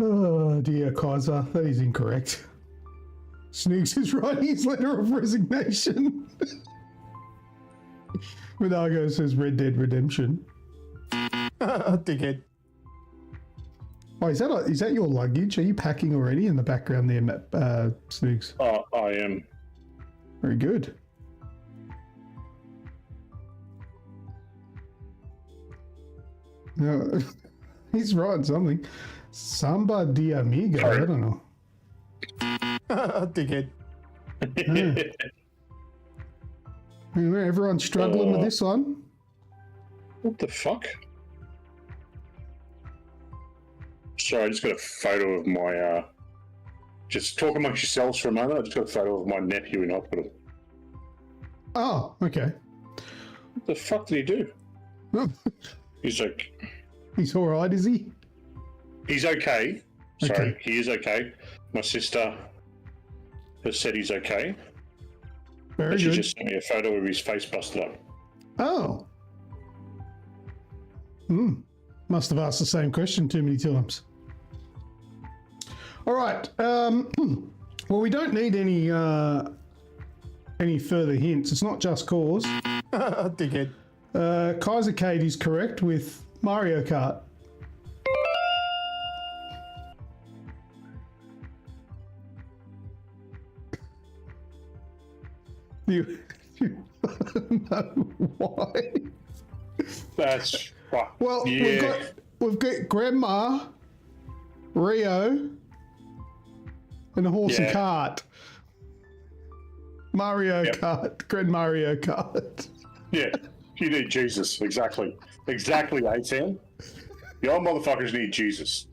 Oh dear, Kaiser, that is incorrect. Snoogs is writing his letter of resignation. Minago says Red Dead Redemption. Dickhead. Oh, is that your luggage? Are you packing already in the background there, Snoogs? Oh, I am. Very good. No, he's writing something. Samba de amigo. I don't know. Dickhead. Everyone's struggling with this one. What the fuck? Sorry, I just got a photo of my, just talk amongst yourselves for a moment. I just got a photo of my nephew in hospital. Oh, okay. What the fuck did he do? Oh, He's like, he's all right, is he? he's okay. Sorry, Okay. he is okay. My sister has said he's okay. Very But she good. just sent me a photo of his face busted up. Oh. Must have asked the same question too many times. All right. Well, we don't need any further hints. It's not just cause. Dickhead. Kaiser Cade is correct with Mario Kart. You know why? That's fuck. Well, Yeah. we've got Grandma, Rio, and a horse and Yeah. cart. Mario Yep. Kart, Grand Mario Kart. Yeah, you need Jesus. Exactly. Exactly, A10. The old motherfuckers need Jesus.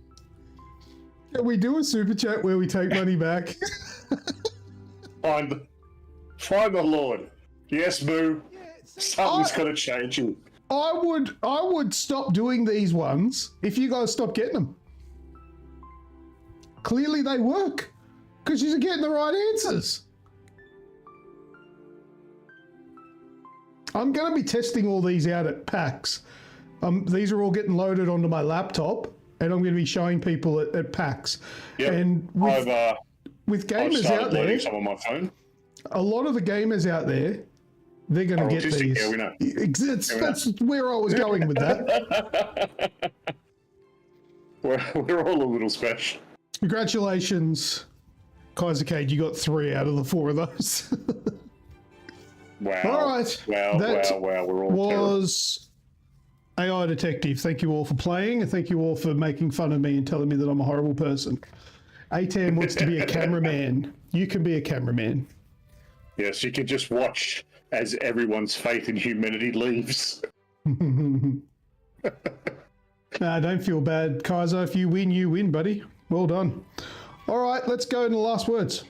Can we do a super chat where we take money back? Find the Lord. Yes, Moo. Something's got to change you. I would stop doing these ones if you guys stop getting them. Clearly they work because you're getting the right answers. I'm going to be testing all these out at PAX. These are all getting loaded onto my laptop, and I'm going to be showing people at PAX. Yep. And with I've gamers started out there, loading some on my phone. a lot of the gamers out there, they're going Are to get autistic, these. yeah, we know. That's where I was going with that. We're all a little special. Congratulations, Kaiser Cade. You got 3 out of the 4 of those. Wow. All right. Wow, That wow. We're all terrible. was AI Detective. Thank you all for playing, and thank you all for making fun of me and telling me that I'm a horrible person. ATAM wants to be a cameraman. You can be a cameraman. Yes, you can just watch as everyone's faith in humanity leaves. Nah, don't feel bad, Kaiser. If you win, buddy. Well done. All right, let's go into the last words.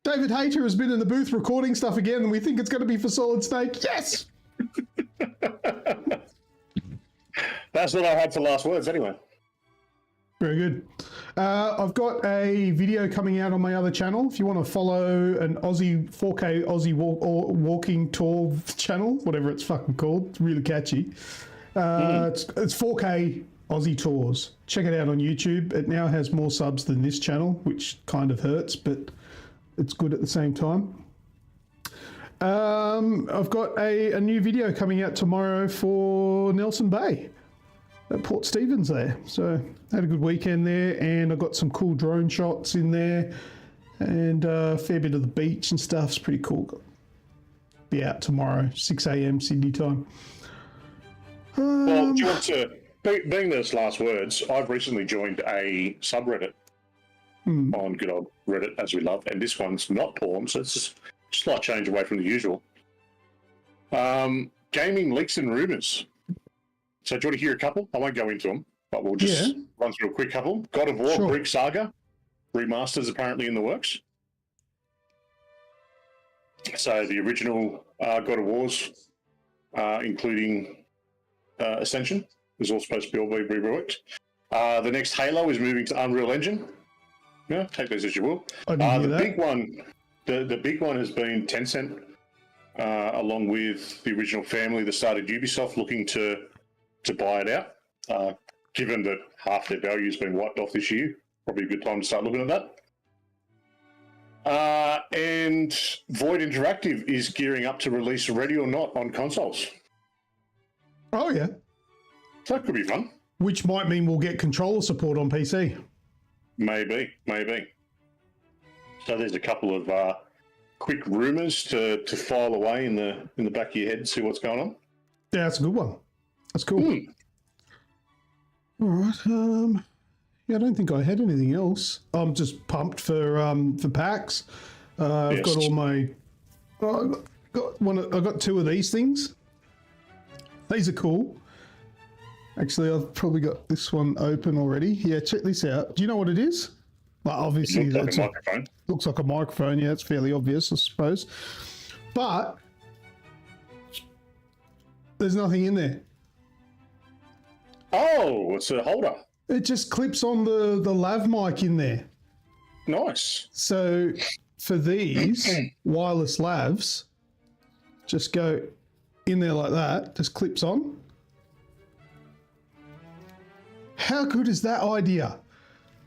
David Hayter has been in the booth recording stuff again, and we think it's going to be for Solid Snake. Yes! That's what I had for last words anyway. Very good. I've got a video coming out on my other channel. If you want to follow an Aussie 4K Aussie walking tour channel, whatever it's fucking called, it's really catchy. It's 4K Aussie tours. Check it out on YouTube. It now has more subs than this channel, which kind of hurts, but it's good at the same time. I've got a new video coming out tomorrow for Nelson Bay at Port Stephens there. So had a good weekend there, and I got some cool drone shots in there, and a fair bit of the beach and stuff. It's pretty cool. Be out tomorrow, 6 a.m. Sydney time. Well, do you want to, being those last words, I've recently joined a subreddit on good old Reddit, as we love, and this one's not porn, so it's just a slight change away from the usual. Gaming leaks and rumours. So do you want to hear a couple? I won't go into them, but we'll just run through a quick couple. God of War Greek Saga remasters apparently in the works. So the original God of Wars, including Ascension, is all supposed to be all be reworked. The next Halo is moving to Unreal Engine. Yeah, take those as you will. The big one, the big one has been Tencent, along with the original family that started Ubisoft, looking to buy it out. Given that half their value has been wiped off this year, probably a good time to start looking at that. And Void Interactive is gearing up to release Ready or Not on consoles. Oh yeah, so that could be fun. Which might mean we'll get controller support on PC. Maybe. So there's a couple of quick rumours to file away in the back of your head and see what's going on. Yeah, that's a good one. That's cool. All right. Yeah, I don't think I had anything else. I'm just pumped for PAX. I've got all my. I got two of these things. These are cool. Actually, I've probably got this one open already. Yeah, check this out. Do you know what it is? Well, obviously, it looks like a microphone. Looks like a microphone. Yeah, it's fairly obvious, I suppose. But there's nothing in there. Oh, it's a holder. It just clips on the lav mic in there. Nice. So for these wireless lavs, just go in there like that. Just clips on. How good is that idea?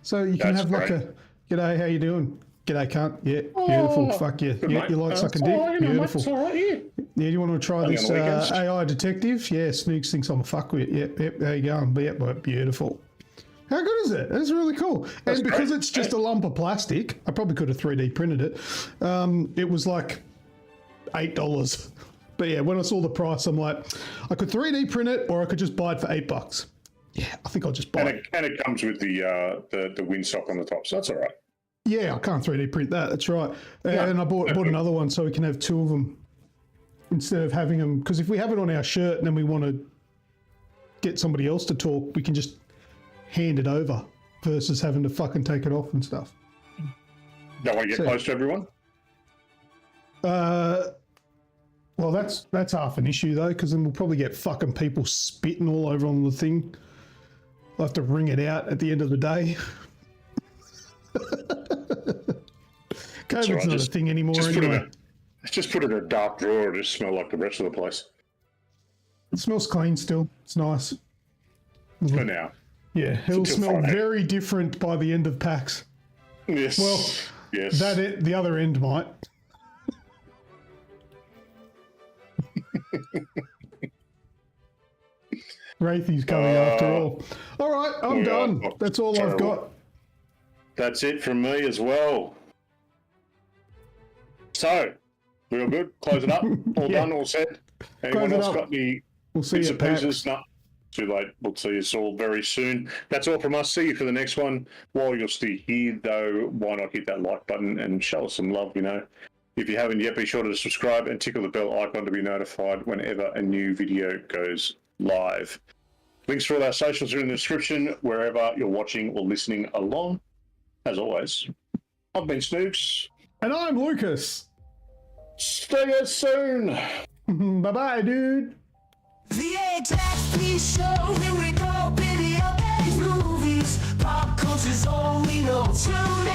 So you can have like a, g'day, how you doing? G'day, cunt. Yeah, beautiful. Fuck yeah. Yeah, you like sucking dick? Beautiful. Yeah, do you want to try this AI detective? Yeah, Snoogs thinks I'm a fuckwit. Yep, there you go. Yep, beautiful. How good is it? It's really cool. And because it's just a lump of plastic, I probably could have 3D printed it. It was like $8. But yeah, when I saw the price, I'm like, I could 3D print it, or I could just buy it for $8. Yeah, I think I'll just buy it. And it comes with the windsock on the top, so that's all right. Yeah, I can't 3D print that. That's right. And I bought another one so we can have two of them instead of having them. Because if we have it on our shirt and then we want to get somebody else to talk, we can just hand it over versus having to fucking take it off and stuff. Don't want to get close to everyone? Well, that's half an issue though, because then we'll probably get fucking people spitting all over on the thing. I'll have to wring it out at the end of the day. COVID's not a thing anymore anyway. Just put it in a dark drawer and just smell like the rest of the place. It smells clean still. It's nice. For now. Yeah, it'll smell very different by the end of PAX. Yes. Well, yes. The other end might. Wraithy's coming after all. All right, I'm done. That's all I've got. That's it from me as well. So, we all good? Close it up. All done, all said. Anyone else got any bits and pieces? No, too late. We'll see you all very soon. That's all from us. See you for the next one. While you're still here, though, why not hit that like button and show us some love, you know. If you haven't yet, be sure to subscribe and tickle the bell icon to be notified whenever a new video goes live. Links for all our socials are in the description wherever you're watching or listening along. As always, I've been Snoogs. And I'm Lucas. Stay here soon. Bye-bye, dude. The AGExp Show, here we go, video games, movies, pop culture's all we know. Tune